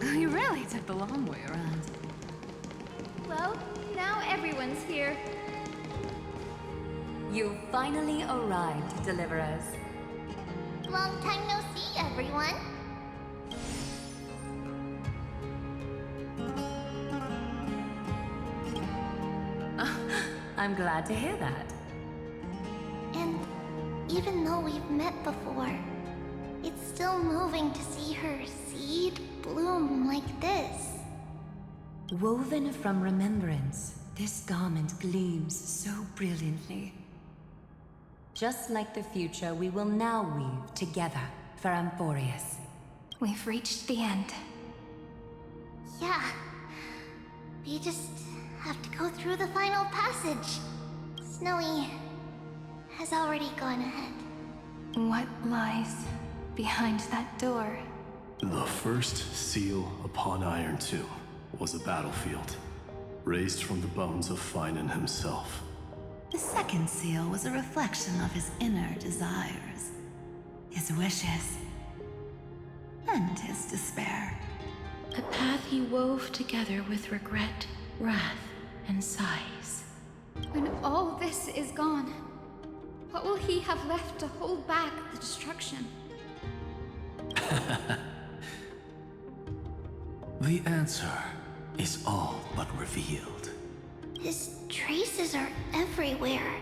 You really took the long way around. Well, now everyone's here. You finally arrived, Deliverers. Long time no see, everyone. I'm glad to hear that. And even though we've met before, it's still moving to see her seed bloom like this. Woven from remembrance, this garment gleams so brilliantly. Just like the future, we will now weave together for Amphorius. We've reached the end. Yeah. We just have to go through the final passage. Snowy has already gone ahead. What lies behind that door? The first seal upon Iron 2 was a battlefield, raised from the bones of Finan himself. The second seal was a reflection of his inner desires, his wishes, and his despair. A path he wove together with regret, wrath, and sighs. When all this is gone, what will he have left to hold back the destruction? The answer is all but revealed. His traces are everywhere.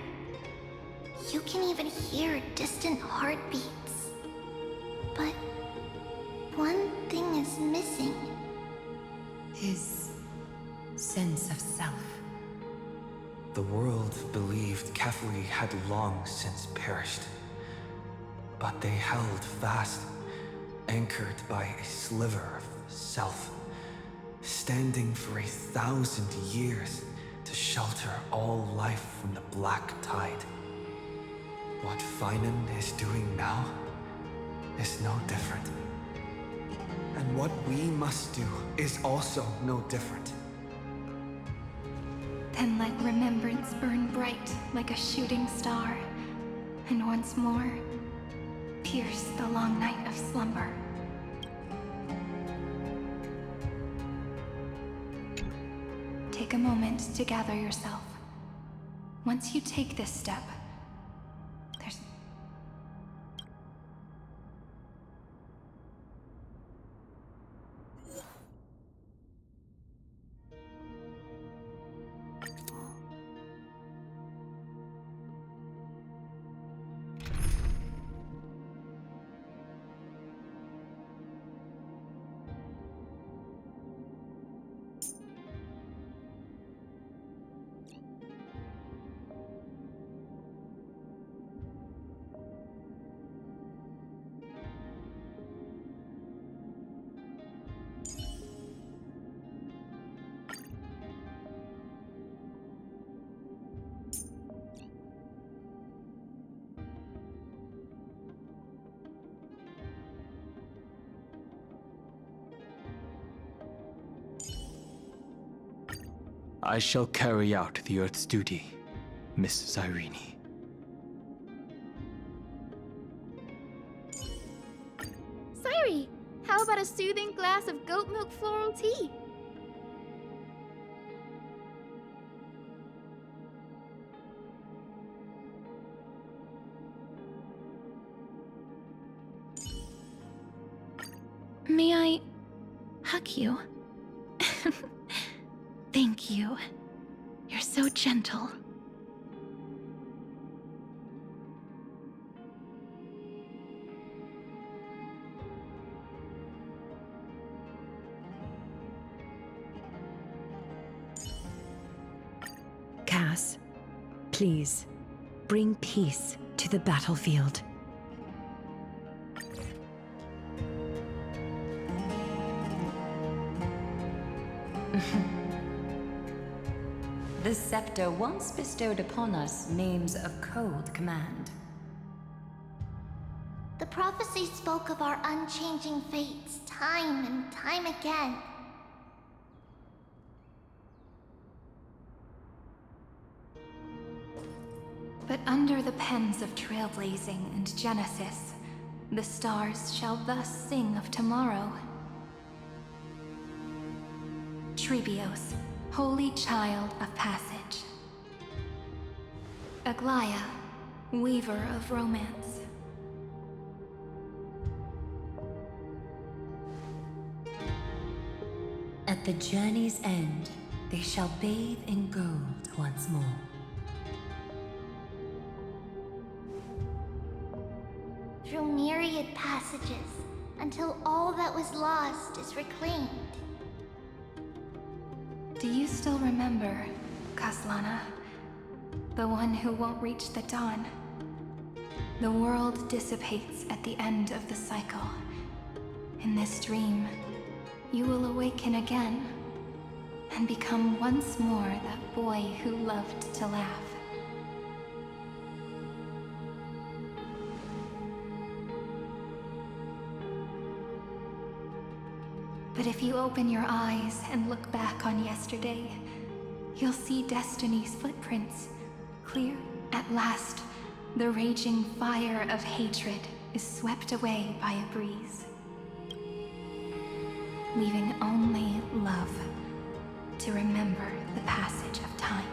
You can even hear distant heartbeats. But one thing is missing. His sense of self. The world believed Kefri had long since perished. But they held fast, anchored by a sliver of self, standing for 1,000 years to shelter all life from the black tide. What Finan is doing now is no different. And what we must do is also no different. Then let remembrance burn bright like a shooting star, and once more, pierce the long night of slumber. Take a moment to gather yourself. Once you take this step, there's... I shall carry out the Earth's duty, Miss Cyrene. Sairi, how about a soothing glass of goat milk floral tea? May I hug you? Thank you. You're so gentle. Cass, please, bring peace to the battlefield. The scepter once bestowed upon us names of cold command. The prophecy spoke of our unchanging fates time and time again. But under the pens of trailblazing and Genesis, the stars shall thus sing of tomorrow. Trebios, holy child of passage. Aglaia, weaver of romance. At the journey's end, they shall bathe in gold once more. Through myriad passages, until all that was lost is reclaimed. Do you still remember, Kaslana? The one who won't reach the dawn. The world dissipates at the end of the cycle. In this dream, you will awaken again, and become once more that boy who loved to laugh. But if you open your eyes and look back on yesterday, you'll see destiny's footprints. Clear at last, the raging fire of hatred is swept away by a breeze, leaving only love to remember the passage of time.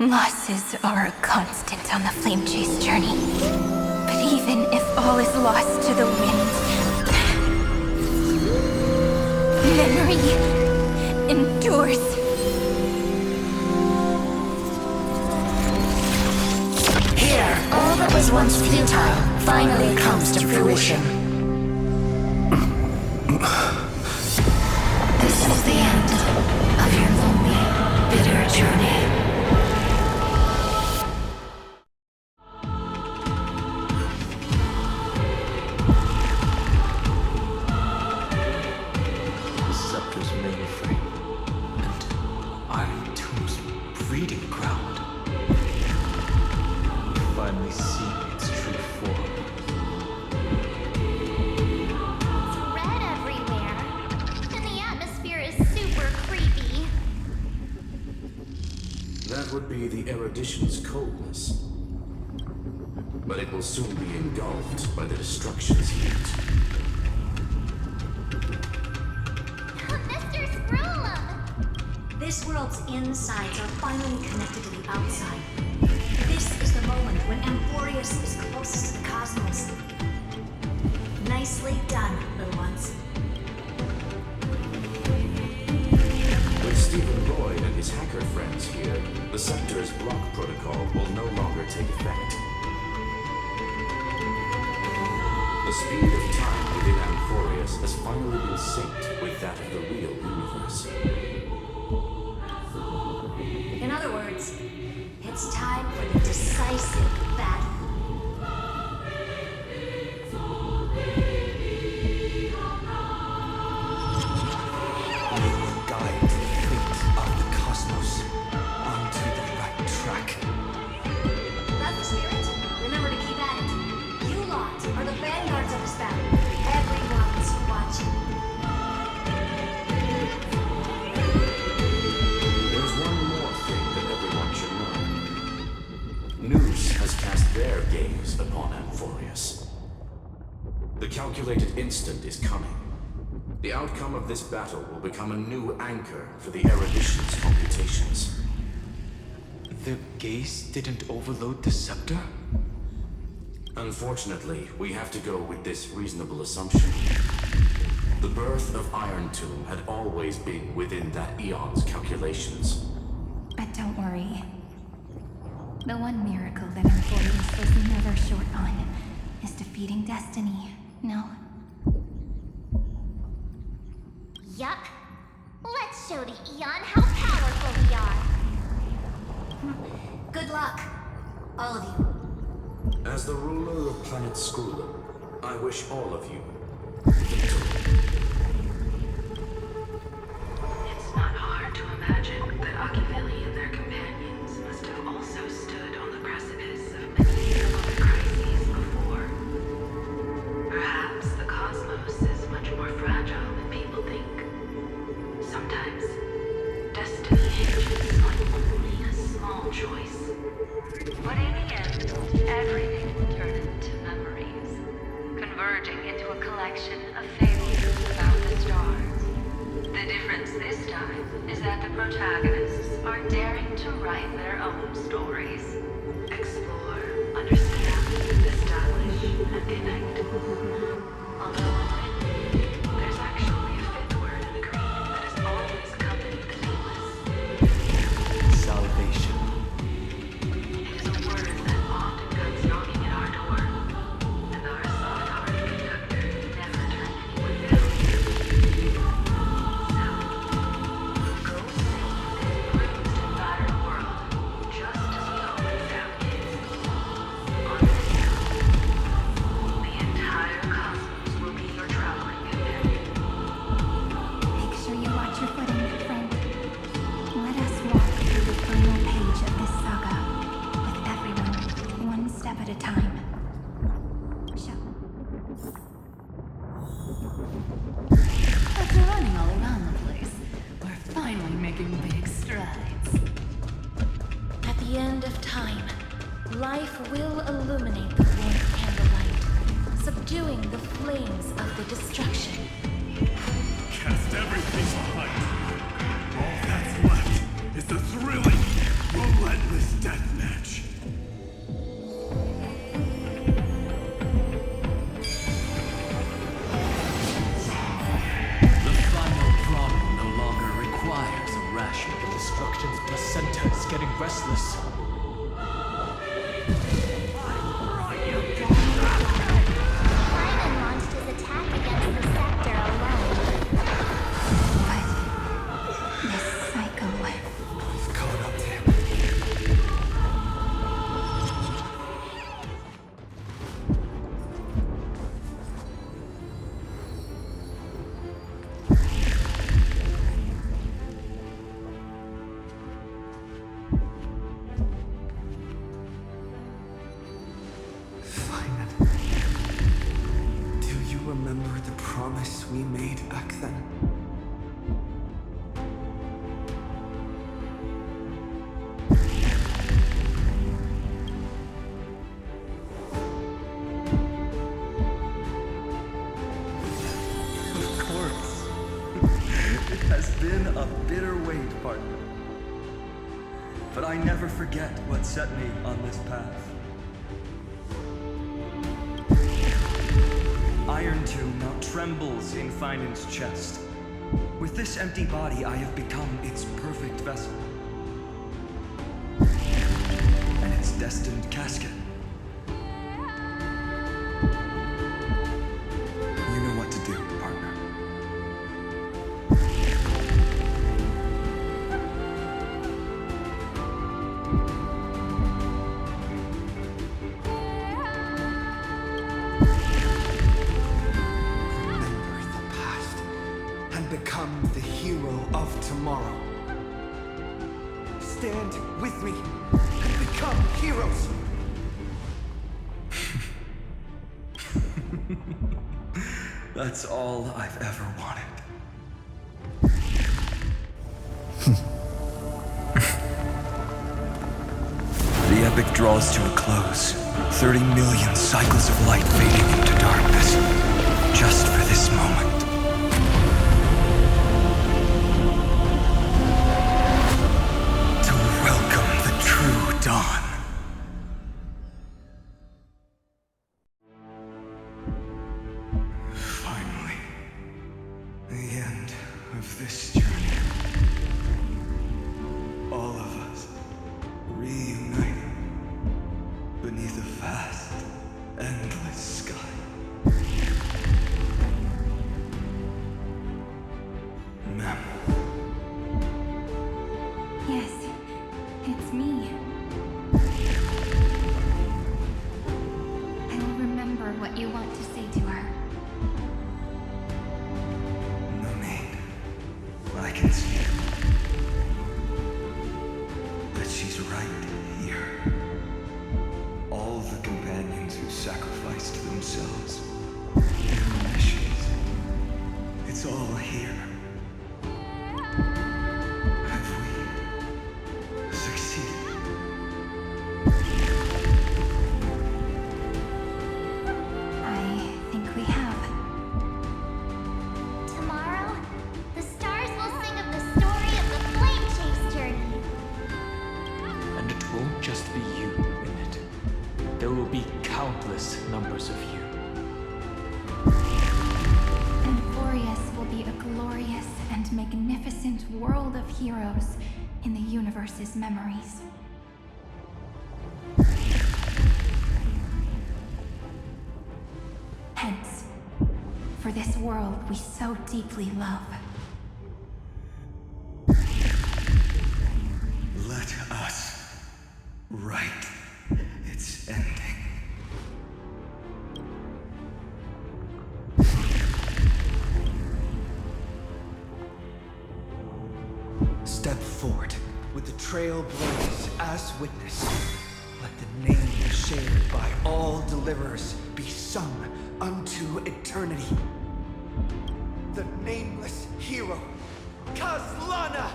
Losses are a constant on the Flame Chase journey. But even if all is lost to the wind, memory endures. Here, all that was once futile finally comes to fruition. This is the end of your lonely, bitter journey. Would be the erudition's coldness. But it will soon be engulfed by the destruction's heat. Mr. Scrollum! This world's insides are finally connected to the outside. This is the moment when Amphorius is closest to the cosmos. Nicely done, little ones. With Stephen Lloyd and his hacker friends here, the Scepter's block protocol will no longer take effect. The speed of time within Amphorius has finally been synced with that of the real universe. In other words, it's time for the decisive battle. That's the spirit. Remember to keep at it. You lot are the vanguards of this battle. gaze upon Amphorius. The calculated instant is coming. The outcome of this battle will become a new anchor for the erudition's computations. The gaze didn't overload the scepter? Unfortunately, we have to go with this reasonable assumption. The birth of Iron Tomb had always been within that eon's calculations. But don't worry. The one miracle that Amphorius was never short on is defeating destiny, no? Yup. Let's show the Eon how powerful we are. Good luck, all of you. As the ruler of planet Skrulum, I wish all of you victory. It's not hard to imagine that Akivili and their companions must have also stood on the precipice of many similar crises before. Perhaps the cosmos is much more fragile than people think. Sometimes, destiny hinges on only a small choice. But in the end, everything will turn into memories, converging into a collection of fables about the stars. The difference this time is that the protagonists are daring to write their own stories. Explore, understand, establish, and connect. Although there's actually a fifth word in the creed that has always accompanied the nameless. Salvation. It is a word that often comes knocking at our door, and our soft-hearted conductor never turned anyone down. So, go save this bruised and battered world, just as we always have kids. On this note, the entire cosmos will be your traveling companion. Make sure you watch your footing, friend. Let us walk through the final page of this saga, with everyone, one step at a time. After running all around the place, we're finally making big strides. At the end of time, life will illuminate the warm candlelight, subduing the flames of the destruction. Cast everything behind. All that's left is the thrilling, relentless deathmatch. The final problem no longer requires a ration. Destruction's placenta is getting restless. Simon launched his attack against the scepter alone. This psycho. I've caught up to him. Simon, do you remember the promise we made back then? Of course. It has been a bitter wait, partner. But I never forget what set me on this path. Iron Tomb now trembles in Finan's chest. With this empty body, I have become its perfect vessel. And its destined casket. You know what to do, partner. Become the hero of tomorrow. Stand with me and become heroes. That's all I've ever wanted. The epic draws to a close. 30 million cycles of light fading into darkness, just for this moment. To welcome the true dawn. Finally, the end of this journey. All of us reunited beneath a vast, endless sky. Ma'am. Yes, it's me. I will remember what you want to say to her. No need. I can see that she's right here. All the companions who sacrificed themselves, their missions, it's all here. Have we succeeded? I think we have. Tomorrow, the stars will sing of the story of the Flame Chase journey. And it won't just be you in it. There will be countless numbers of you. Emporius will be a glorious and magnificent world of heroes in the universe's memories. Hence, for this world we so deeply love. Let us write its ending. Step forward with the trailblazers as witness. Let the name shared by all deliverers be sung unto eternity. The nameless hero, Kazlana!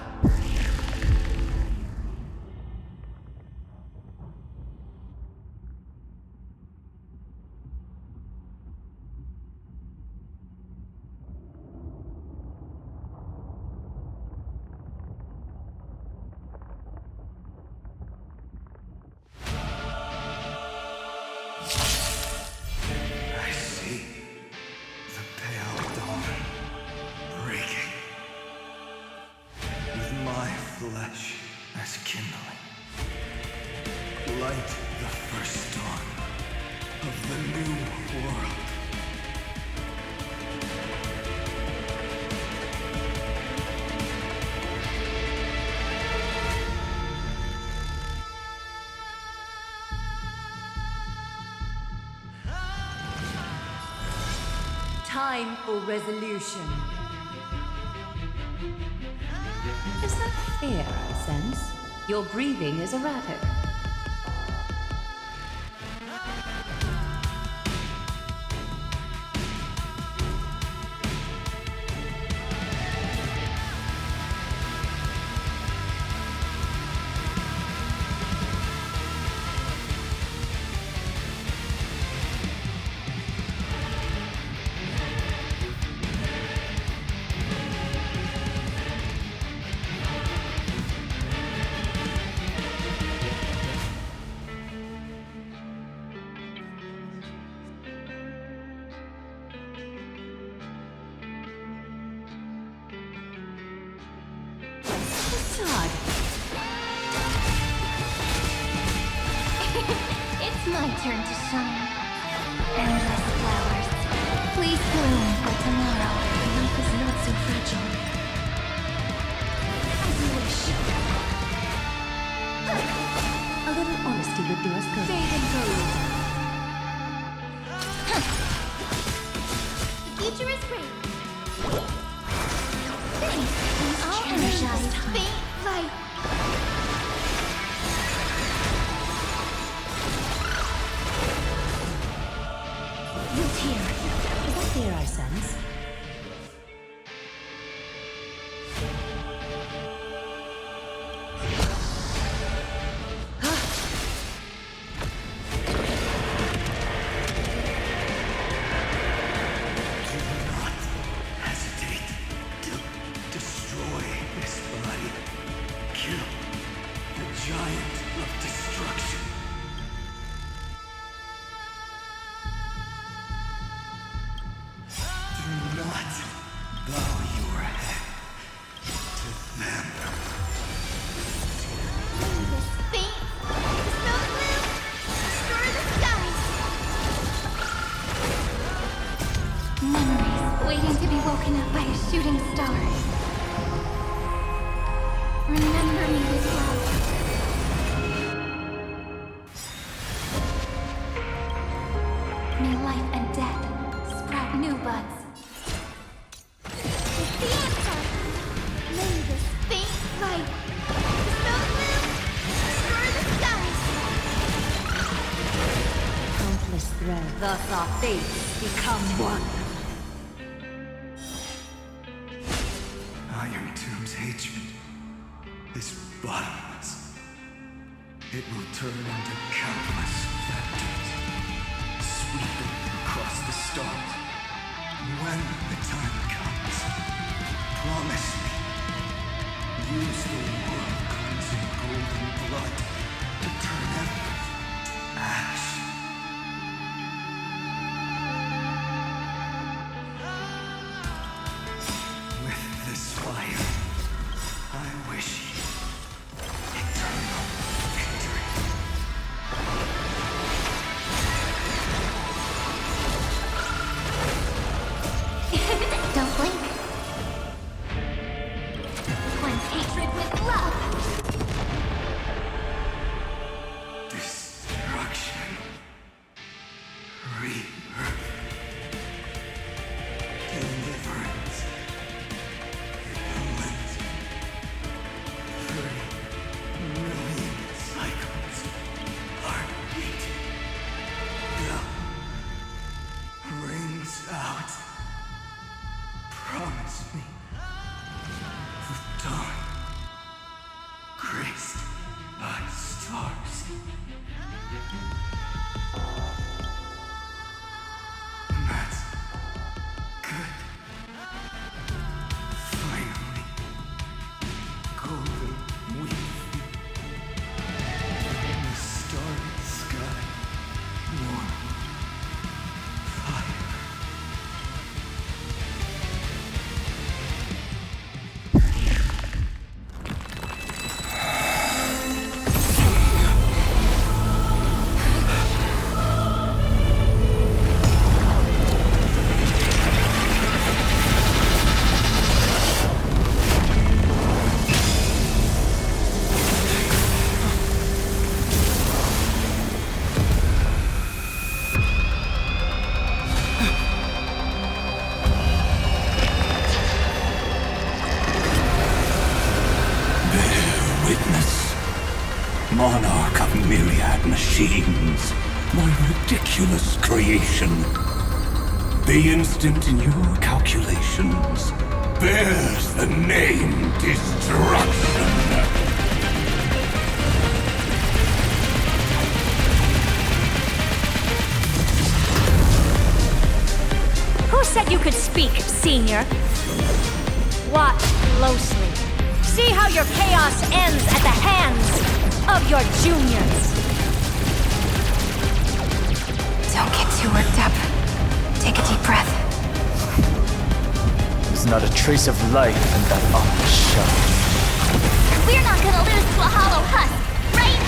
I see the pale dawn breaking, with my flesh as kindling. Light the first dawn of the new world. Time for resolution. Is that fear I sense? Your breathing is erratic. It's my turn to shine. Endless flowers. Please bloom for tomorrow. Life is not so fragile. As you wish. A little honesty would do us good. Fade and gold. The future is great. Thanks. All energized. Faint light. Look here. Is that fear I sense? of destruction. Do not bow your head to them. Memories waiting to be woken up by a shooting star. Remember me with love. May life and death sprout new buds. It's the answer. May this faint light snow blue destroy the skies. Countless threads. Thus our fates become one. Iron Tomb's hatred is bottomless. It will turn into countless vectors, sweeping across the stars. When the time comes, promise me, use the world-cleansing golden blood to turn everything to ash. With this fire, I wish you eternal victory. Don't blink. Cleanse hatred with love. Destruction. Rebirth. Deliverance. Healment. 3 million cycles. Heartbeat. Bell rings out. Promise me. The dawn. Graced by stars. That's good. Finally. Golden wheat. In the starry sky. Warm. Fire. Monarch of myriad machines, my ridiculous creation. The instant in your calculations bears the name Destruction. Who said you could speak, Senior? Watch closely. See how your chaos ends at the hands of your juniors. Don't get too worked up. Take a deep breath. There's not a trace of life in that awful shell. We're not gonna lose to a hollow husk, right?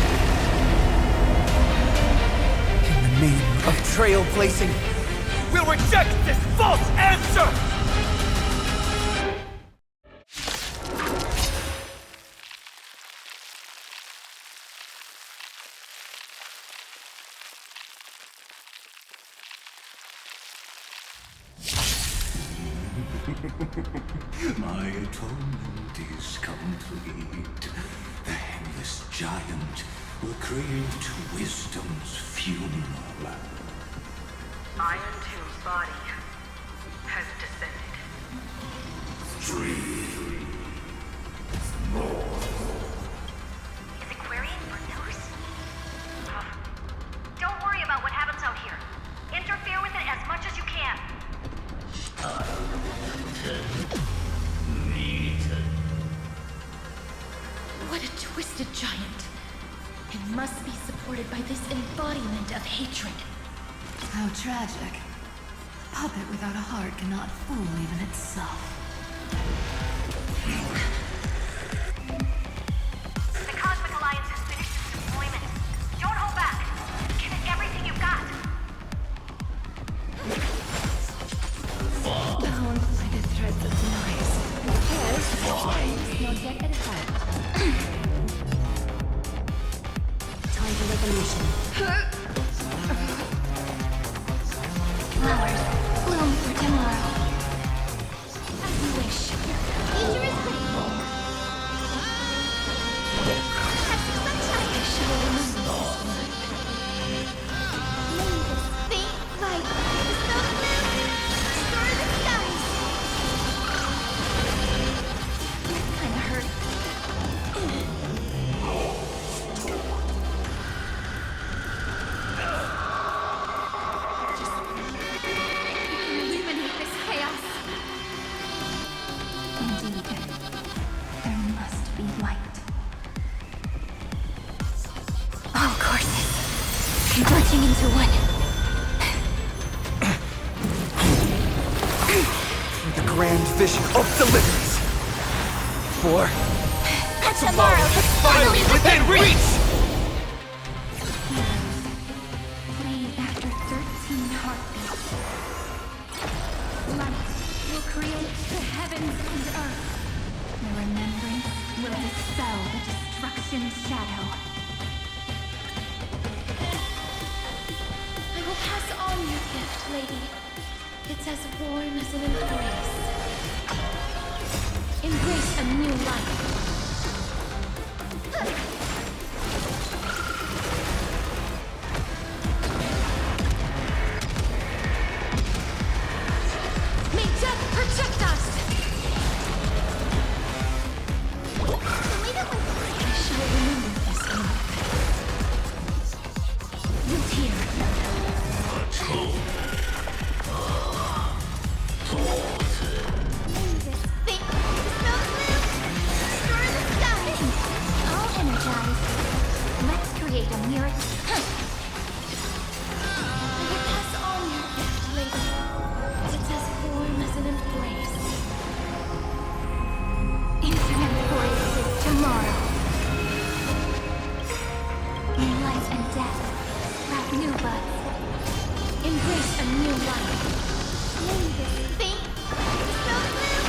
In the name of trailblazing, we'll reject this false answer! My atonement is complete. The Headless Giant will create wisdom's funeral. Iron Tomb's body has descended. Dream. Is it querying for news? Don't worry about what happens out here. Interfere with it as much as you can. What a twisted giant. And must be supported by this embodiment of hatred. How tragic. A puppet without a heart cannot fool even itself. The Cosmic Alliance has finished its deployment. Don't hold back. Give it everything you've got. Bound by the threads of noise. Yes, not yet at heart. Time for revolution. Flowers bloom for tomorrow. As you wish. Nature is pretty. Have some sunshine. I shall remember this one. May this faint light dispel the gloom, restore the skies. That kinda hurt. Illuminate this chaos. Indeed, there must be light. All courses converging into one. For the grand vision of deliverance. For Tomorrow is finally within reach! Playing after 13 heartbeats. Light will create the heavens and earth. The remembrance will dispel the destruction's shadow. I will pass on your gift, lady. It's as warm as an embrace. Embrace a new life. May death protect us! I shall remember this moment. Root here. All energized. Let's create a miracle. I will pass on your gift, lady. It's as warm as an embrace. Into embraces tomorrow. May life and death sprout new buds. Embrace a new life. May this faint dispel gloom,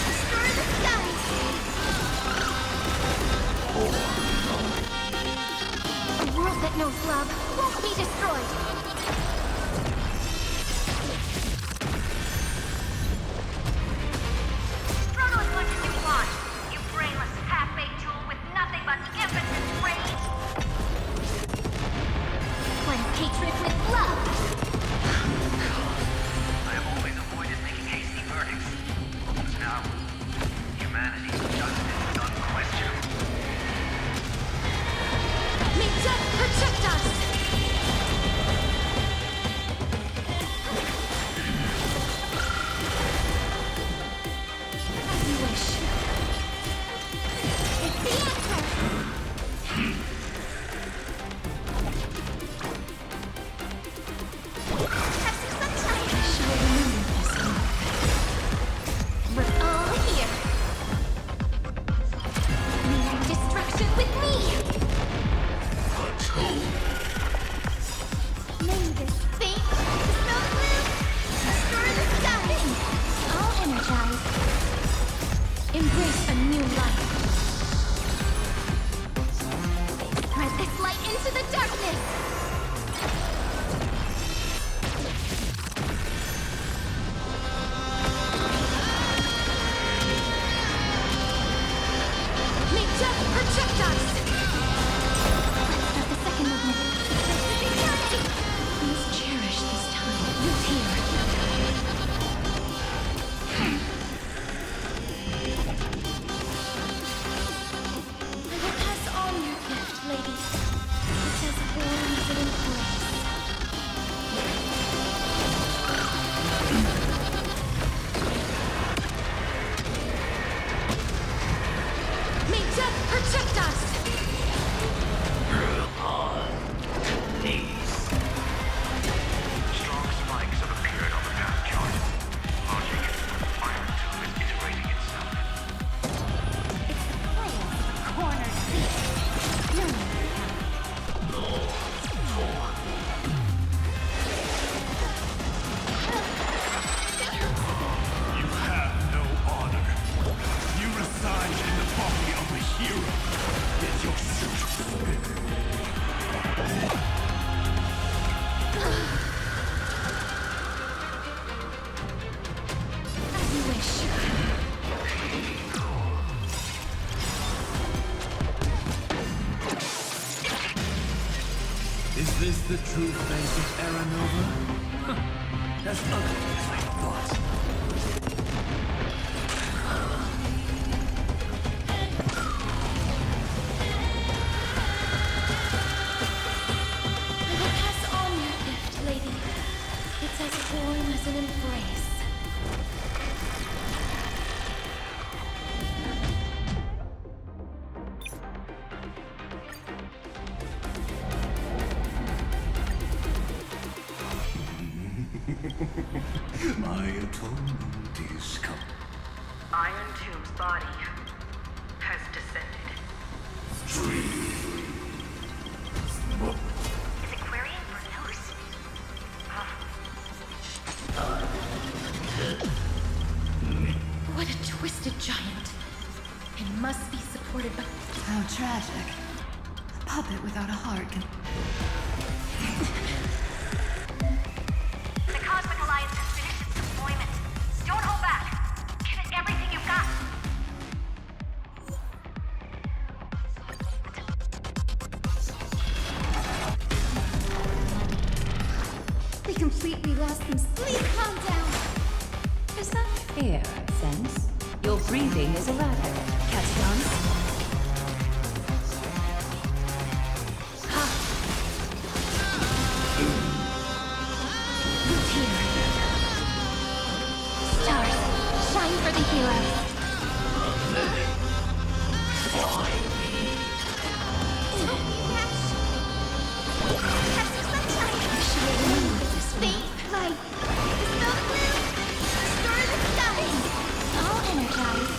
restore the skies. A world that knows love won't be destroyed. Struggle as much as you want, you brainless half-baked tool with nothing but impotent rage. Cleanse hatred with love. I have always avoided making hasty verdicts. Now, humanity's justice is unquestionable. May death protect us! As you wish. It's the answer. Have some sunshine. I shall remember this moment. We're all here. Meeting destruction with me. May this faint dispel gloom, restore the skies. All energized. Embrace a new life. Spread this light into the darkness. May death protect us! Let's start the second movement. Is this the true face of Aranova? As ugly as I thought. I will pass on your gift, lady. It's as warm as an embrace. My atonement is come. Iron Tomb's body has descended. Is it querying for news? What a twisted giant. It must be supported by... How tragic. A puppet without a heart can... The Cosmic Alliance has finished its deployment. Don't hold back. Give it everything you've got. We completely lost them. Please calm down. Is that fear, Sense? Your breathing is erratic. Catch on? Who's here? Stars, shine for the heroes. All energized.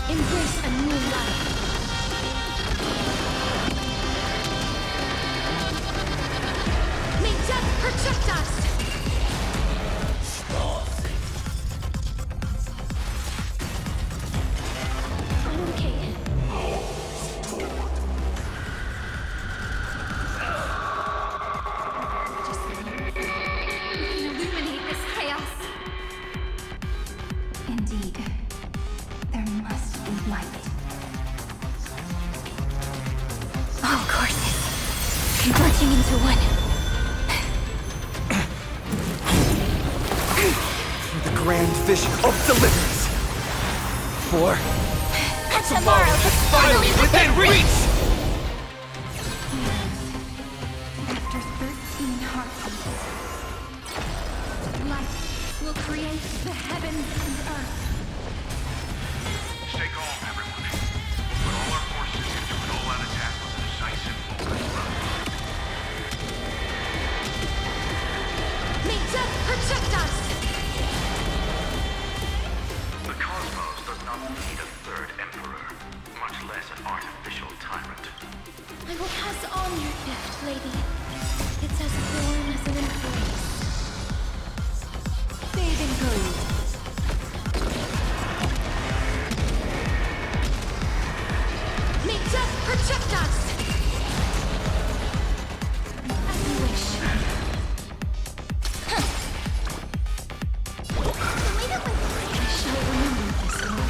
Embrace a new life. May death protect us! Okay. We can illuminate this chaos. Indeed, there must be light. All courses converging into one. The grand vision of deliverance. For Tomorrow is finally within reach! After 13 heartbeats, light will create the heavens and earth. Stay calm, everyone. Put all our forces into an all-out attack with a decisive moment. May death protect us! The cosmos does not need a third emperor, much less an artificial tyrant. I will pass on your gift, lady. It's as warm as an embrace. Bathing pool. May death protect us! As you wish. I shall remember this one.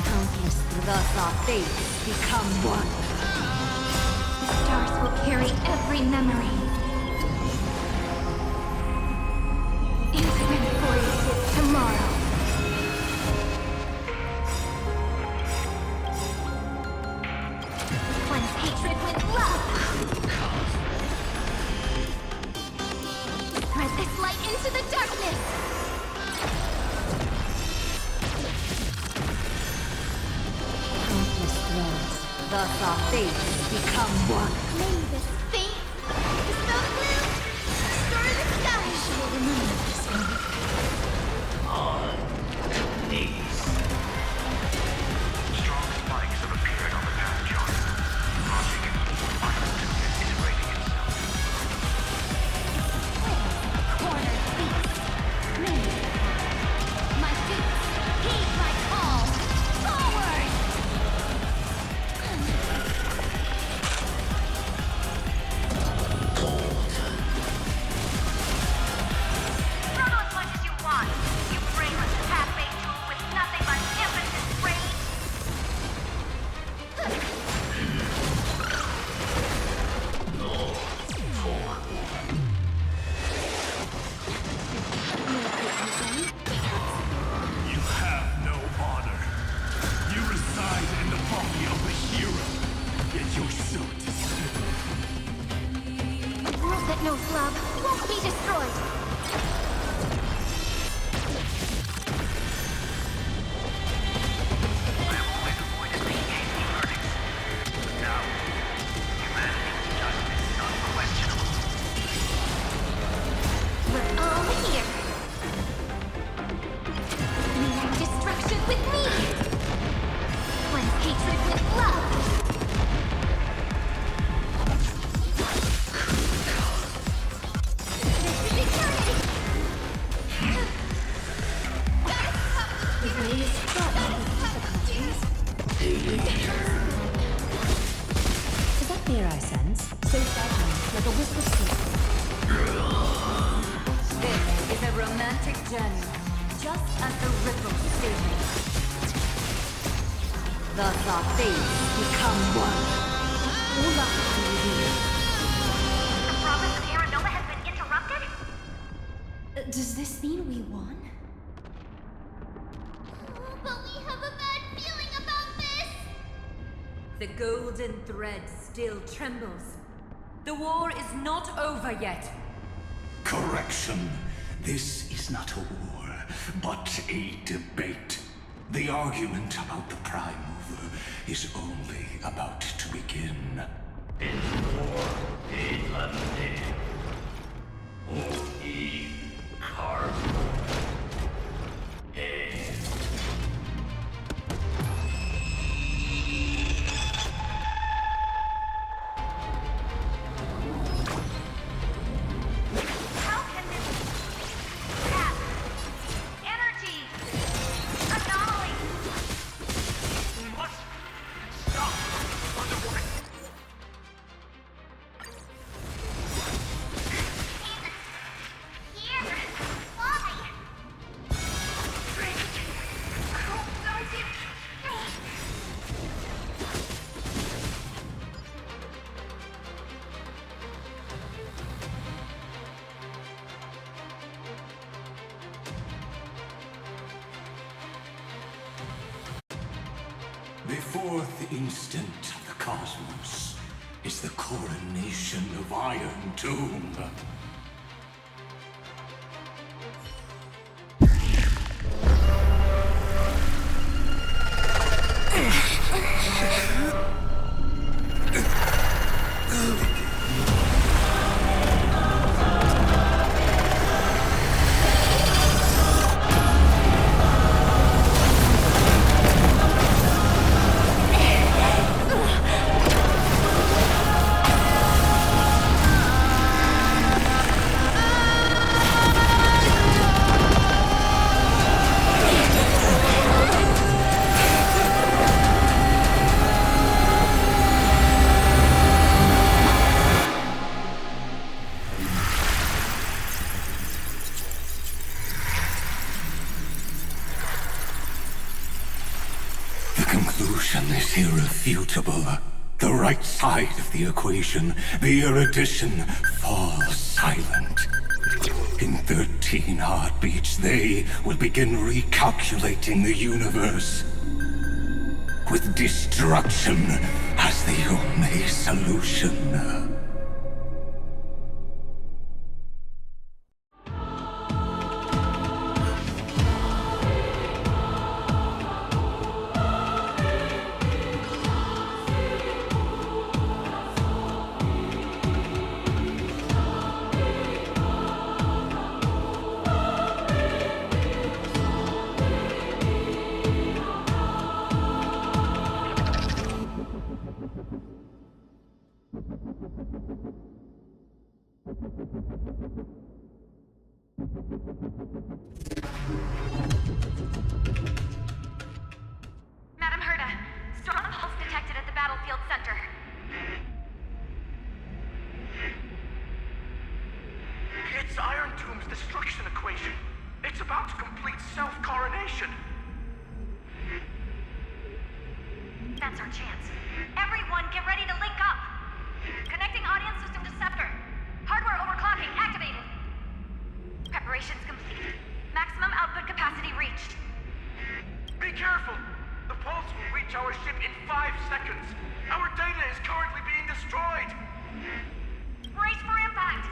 Countless thus our fates become one. The stars will carry every memory into an glorious tomorrow. Cleanse hatred with love! Spread this light into the darkness. Countless threads, thus our fates become one. May this fate is so blue. Story the sky. I shall remember this one. Strong spikes have appeared on the path chart, launching into the Iron Tomb and integrating itself. Cornered beast. My feet, heed my call. Forward! Techno's lab won't be destroyed. I've always avoided making hasty verdicts. But now, humanity's justice is unquestionable. We're all here. Meeting destruction with me. Cleanse hatred with love. Is that fear I sense? So fragile, like a wisp of sleep. This is a romantic journey, just as the ripples steal me. Thus our fates become one. All up to you. The province of Aranova has been interrupted? Does this mean we won? But we have a bad feeling about this! The golden thread still trembles. The war is not over yet. Correction. This is not a war, but a debate. The argument about the Prime Mover is only about to begin. How can this gap, energy, anomaly? We must stop. Otherwise, Here? Why? The fourth instant of the cosmos is the coronation of Iron Tomb. The conclusion is irrefutable. The right side of the equation, the erudition, falls silent. In 13 heartbeats, they will begin recalculating the universe. With destruction as the only solution. Madam Herda, strong pulse detected at the battlefield center. it's Iron Tomb's destruction equation. It's about to complete self-coronation. That's our chance. Everyone, get ready to link up! Connecting audience system to Scepter. Hardware overclocking activated. Preparations complete. Maximum output capacity reached. Be careful! The pulse will reach our ship in 5 seconds. Our data is currently being destroyed. Brace for impact!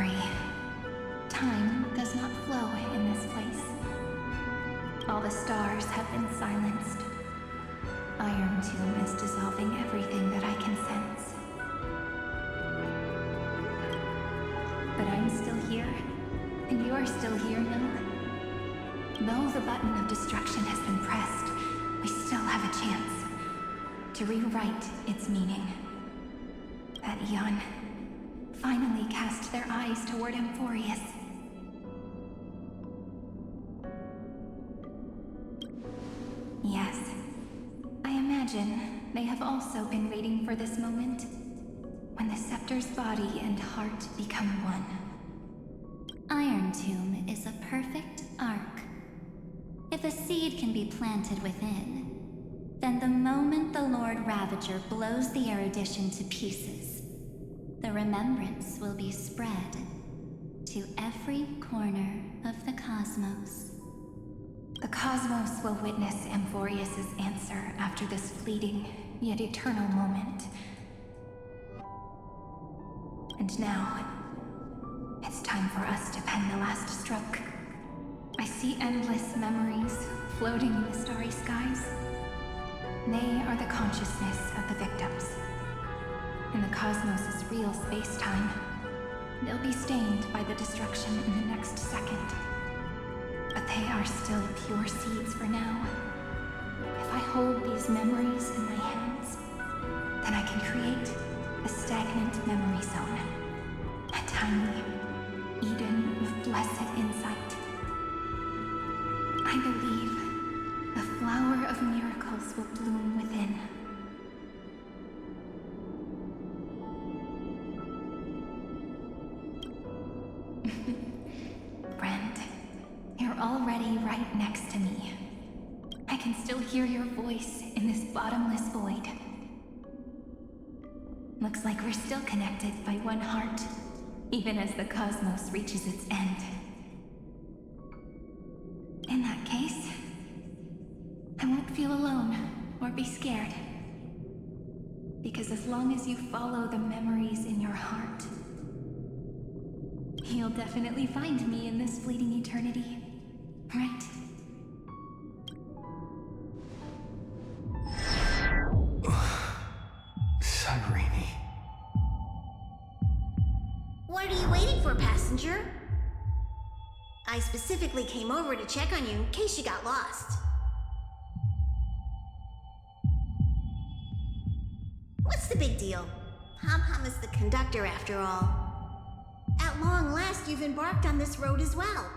worry. Time does not flow in this place. All the stars have been silenced. Iron Tomb is dissolving everything that I can sense. But I'm still here, and you're still here, no? Though the button of destruction has been pressed, we still have a chance to rewrite its meaning. That Eon finally cast their eyes toward Amphorius. Yes, I imagine they have also been waiting for this moment, when the Scepter's body and heart become one. Iron Tomb is a perfect arc. If a seed can be planted within, then the moment the Lord Ravager blows the erudition to pieces, the remembrance will be spread to every corner of the cosmos. The cosmos will witness Amphorius' answer after this fleeting, yet eternal moment. And now, it's time for us to pen the last stroke. I see endless memories floating in the starry skies. They are the consciousness of the victims. In the cosmos' real space-time, they'll be stained by the destruction in the next second. But they are still pure seeds for now. If I hold these memories in my hands, then I can create a stagnant memory zone. A tiny Eden of blessed insight. I believe the flower of miracles will bloom within. Friend, you're already right next to me. I can still hear your voice in this bottomless void. Looks like we're still connected by one heart, even as the cosmos reaches its end. In that case, I won't feel alone or be scared. Because as long as you follow the memories in your heart, you'll definitely find me in this fleeting eternity, right? Cyrene. What are you waiting for, passenger? I specifically came over to check on you in case you got lost. What's the big deal? Pom-Pom is the conductor after all. At long last, you've embarked on this road as well.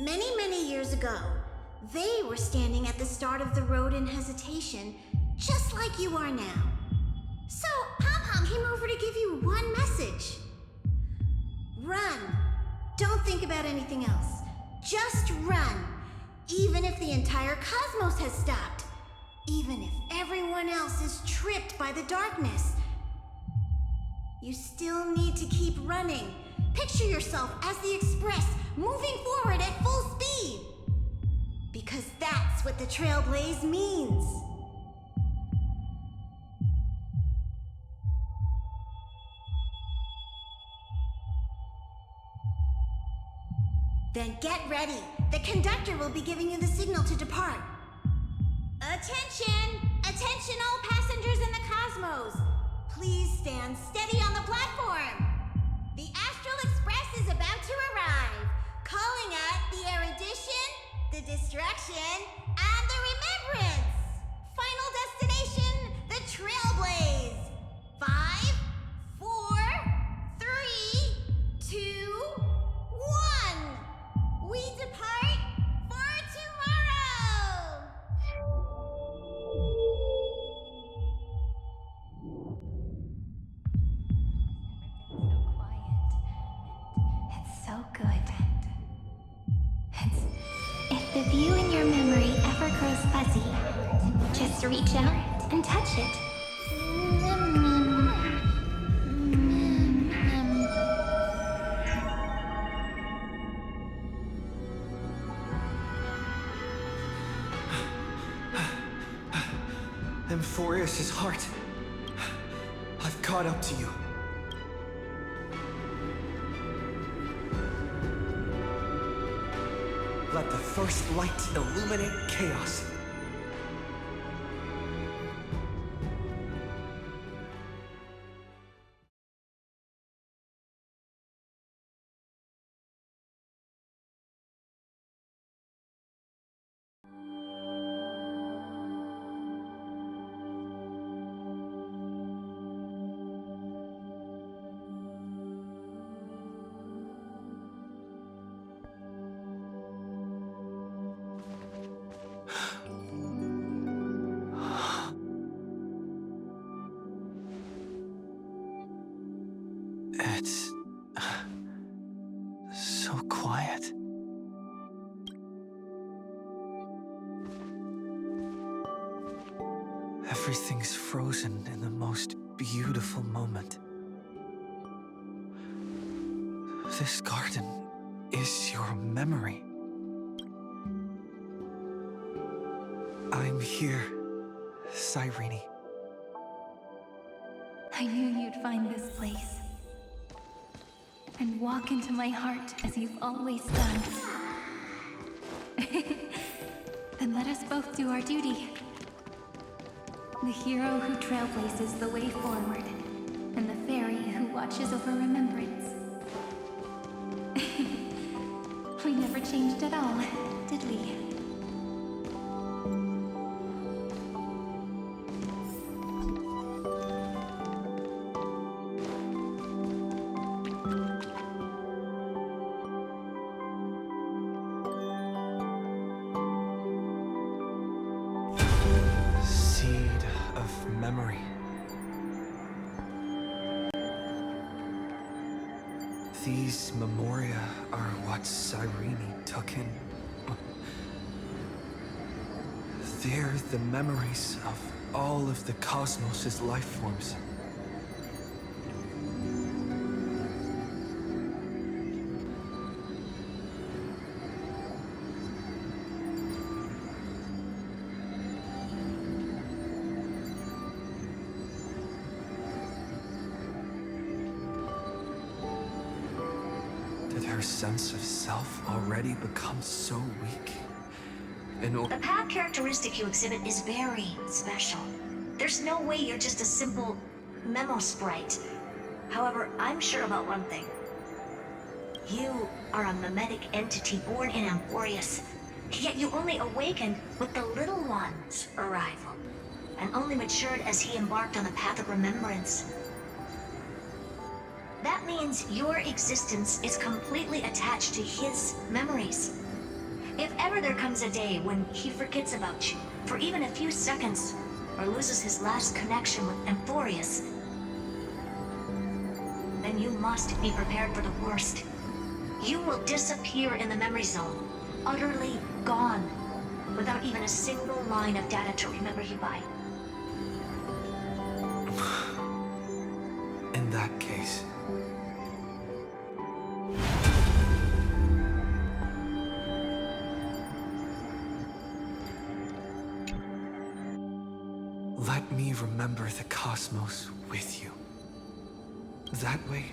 Many, many years ago, they were standing at the start of the road in hesitation, just like you are now. So, Pom-Pom came over to give you one message. Run. Don't think about anything else. Just run. Even if the entire cosmos has stopped. Even if everyone else is tripped by the darkness. You still need to keep running. Picture yourself as the Express, moving forward at full speed. Because that's what the Trailblaze means. Then get ready. The conductor will be giving you the signal to depart. Attention! Attention all passengers in the cosmos! Please stand steady on the platform. The Astral Express is about to arrive. Calling at the erudition, the destruction, and the remembrance. Final destination, the Trailblaze. 5, 4, 3, 2, 1. We depart for tomorrow! It's so good. If the view in your memory ever grows fuzzy, just reach out and touch it. Amphorius' heart. I've caught up to you. let the first light illuminate chaos. It's so quiet. Everything's frozen in the most beautiful moment. This garden is your memory. I'm here, Cyrene. I knew you'd find this place. And walk into my heart as you've always done. Then let us both do our duty. The hero who trailblazes the way forward, and the fairy who watches over remembrance. We never changed at all, did we? Memory. These memoria are what Cyrene took in. They're the memories of all of the cosmos' life forms. Her sense of self already becomes so weak. The path characteristic you exhibit is very special. There's no way you're just a simple memo sprite. However, I'm sure about one thing. You are a mimetic entity born in Amphorius, yet you only awakened with the Little One's arrival, and only matured as he embarked on the path of remembrance. That means your existence is completely attached to his memories. If ever there comes a day when he forgets about you for even a few seconds, or loses his last connection with Amphorius, then you must be prepared for the worst. You will disappear in the memory zone, utterly gone, without even a single line of data to remember you by. In that case, let me remember the cosmos with you. That way,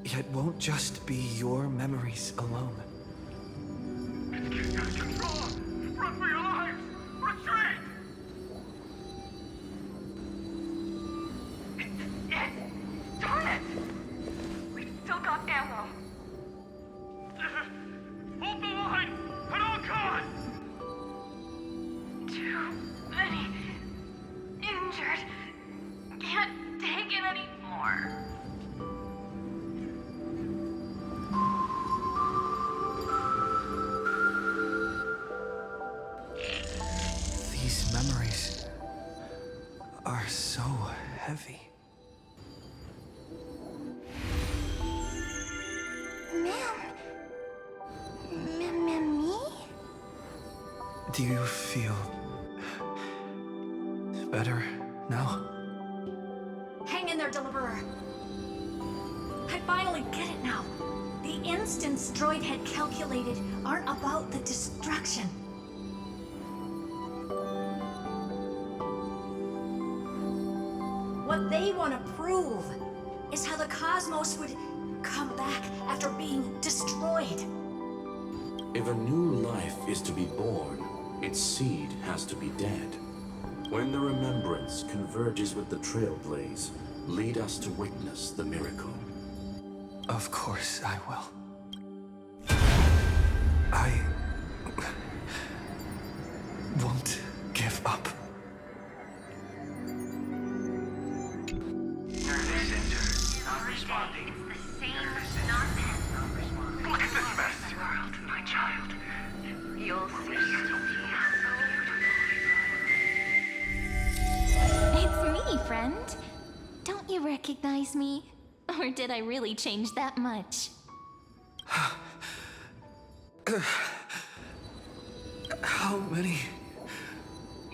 it won't just be your memories alone. Control! Run for your lives! Retreat! Darn it! We've still got ammo. Hold the line! At all costs! Too many injured. Can't take it anymore. These memories are so heavy. Me? Do you feel better now? Hang in there, Deliverer. I finally get it now. The instants Droid had calculated aren't about the destruction. What they want to prove is how the cosmos would come back after being destroyed. If a new life is to be born, its seed has to be dead. When the remembrance converges with the trailblaze, lead us to witness the miracle. Of course I will. I won't give up. Nervous center, not responding. It's the same nonsense. Look at this mess. World, my child. You'll see. It's me, friend. Don't you recognize me? Or did I really change that much? How many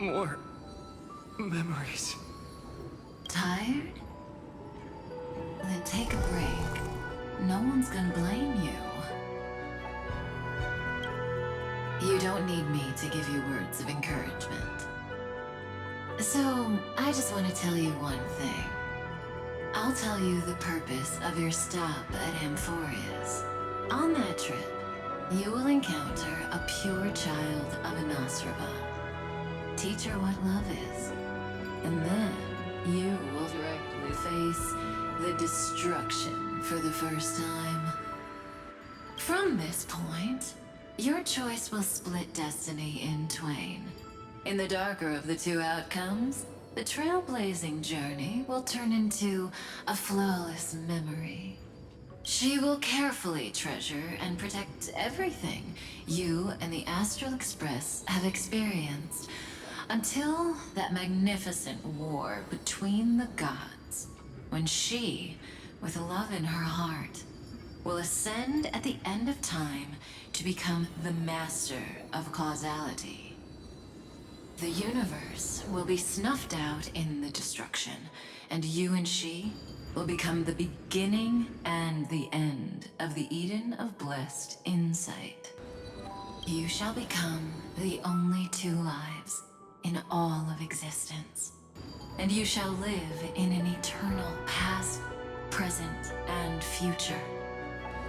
more memories? Tired? Then take a break. No one's gonna blame you. You don't need me to give you words of encouragement. So, I just want to tell you one thing. I'll tell you the purpose of your stop at Amphorius. On that trip, you will encounter a pure child of Anastrava. Teach her what love is. And then you will directly face the destruction for the first time. From this point, your choice will split destiny in twain. In the darker of the two outcomes, the trailblazing journey will turn into a flawless memory. She will carefully treasure and protect everything you and the Astral Express have experienced until that magnificent war between the gods, when she, with love in her heart, will ascend at the end of time to become the master of causality. The universe will be snuffed out in the destruction, and you and she will become the beginning and the end of the Eden of blessed insight. You shall become the only two lives in all of existence, and you shall live in an eternal past, present, and future.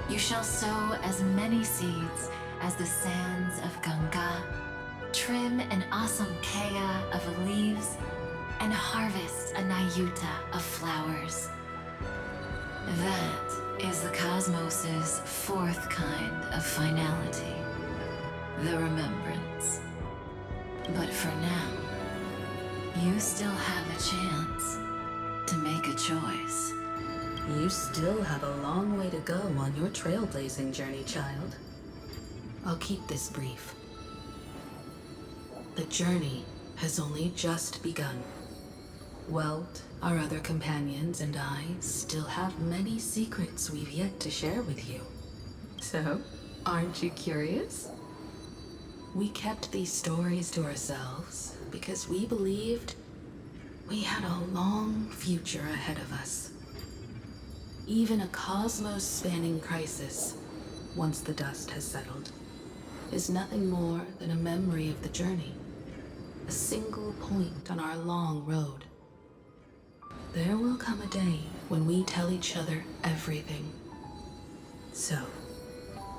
You shall sow as many seeds as the sands of Ganga, trim an awesome kea of leaves, and harvest a nayuta of flowers. That is the cosmos's fourth kind of finality, the remembrance. But for now, you still have a chance to make a choice. You still have a long way to go on your trailblazing journey, child. I'll keep this brief. The journey has only just begun. Welt, our other companions, and I still have many secrets we've yet to share with you. So, aren't you curious? We kept these stories to ourselves because we believed we had a long future ahead of us. Even a cosmos-spanning crisis, once the dust has settled, is nothing more than a memory of the journey. A single point on our long road. There will come a day when we tell each other everything. So,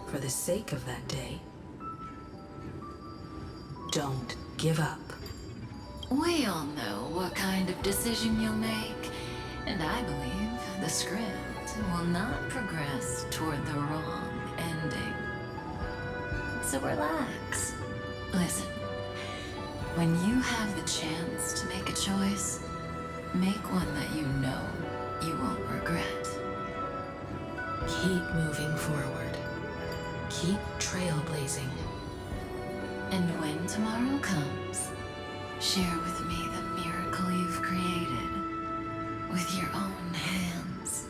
for the sake of that day, don't give up. We all know what kind of decision you'll make, and I believe the script will not progress toward the wrong ending. So relax. Listen, when you have the chance to make a choice, make one that you know you won't regret. Keep moving forward. Keep trailblazing. And when tomorrow comes, share with me the miracle you've created with your own hands.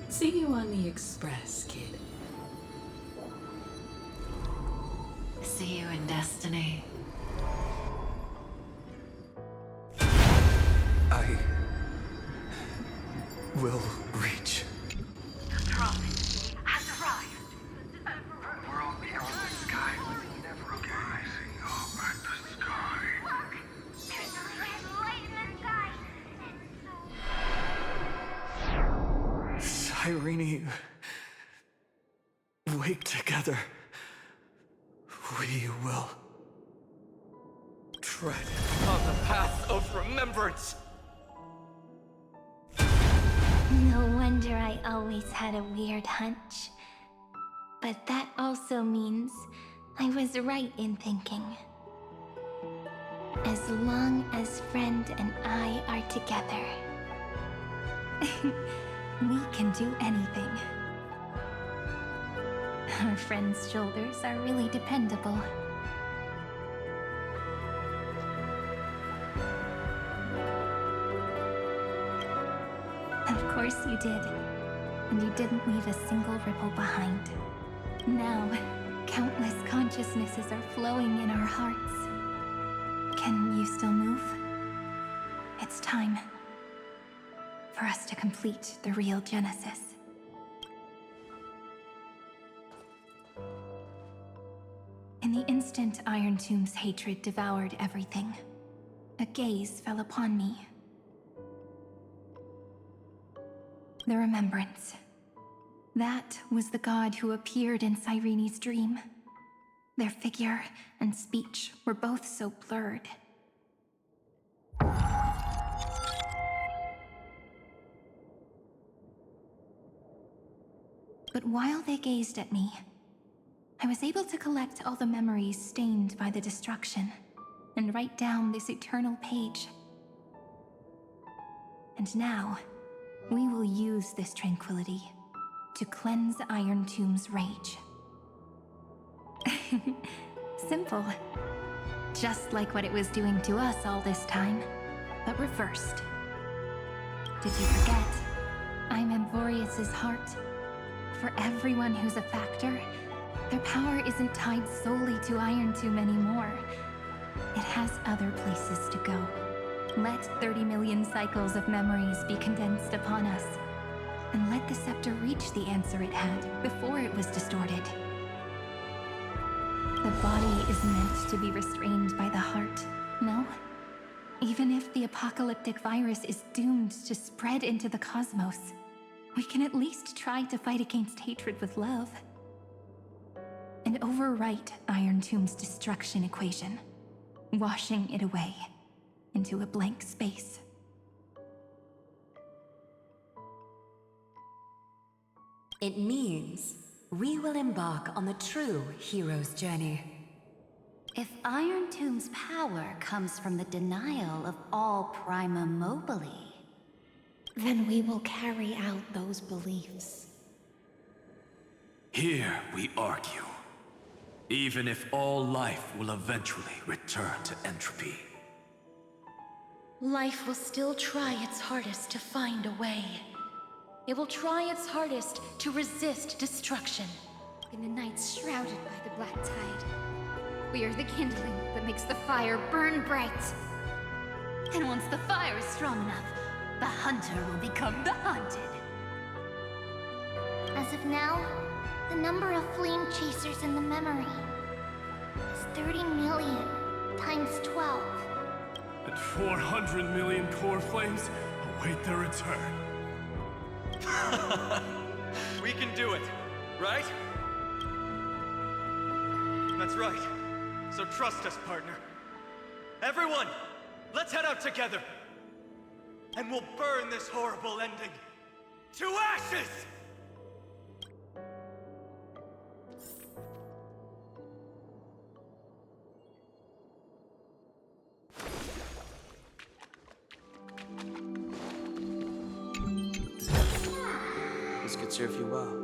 See you on the Express, kid. See you in destiny. I will reach. The prophet has arrived. We're all here on the sky. Never rising up at the sky. Look! There's a red light in the sky. Cyrene, wake together. We will tread on the path of remembrance. No wonder I always had a weird hunch. But that also means I was right in thinking. As long as Friend and I are together, we can do anything. Our friend's shoulders are really dependable. Of course you did. And you didn't leave a single ripple behind. Now, countless consciousnesses are flowing in our hearts. Can you still move? It's time for us to complete the real Genesis. In the instant Iron Tomb's hatred devoured everything, a gaze fell upon me. The remembrance. That was the god who appeared in Cyrene's dream. Their figure and speech were both so blurred. But while they gazed at me, I was able to collect all the memories stained by the destruction and write down this eternal page. And now, we will use this tranquility to cleanse Iron Tomb's rage. Simple. Just like what it was doing to us all this time, but reversed. Did you forget? I'm Amvorius's heart. For everyone who's a factor, their power isn't tied solely to Iron Tomb anymore. It has other places to go. Let 30 million cycles of memories be condensed upon us, and let the scepter reach the answer it had before it was distorted. The body is meant to be restrained by the heart, no? Even if the apocalyptic virus is doomed to spread into the cosmos, we can at least try to fight against hatred with love. And overwrite Iron Tomb's destruction equation, washing it away into a blank space. It means we will embark on the true hero's journey. If Iron Tomb's power comes from the denial of all Prima Mobile, then we will carry out those beliefs. Here we argue. Even if all life will eventually return to entropy. Life will still try its hardest to find a way. It will try its hardest to resist destruction. In the nights shrouded by the black tide, we are the kindling that makes the fire burn bright. And once the fire is strong enough, the hunter will become the hunted. As of now, the number of flame chasers in the memory is 30 million times 12. And 400 million core flames await their return. We can do it, right? That's right. So trust us, partner. Everyone, let's head out together. And we'll burn this horrible ending to ashes! This could serve you well.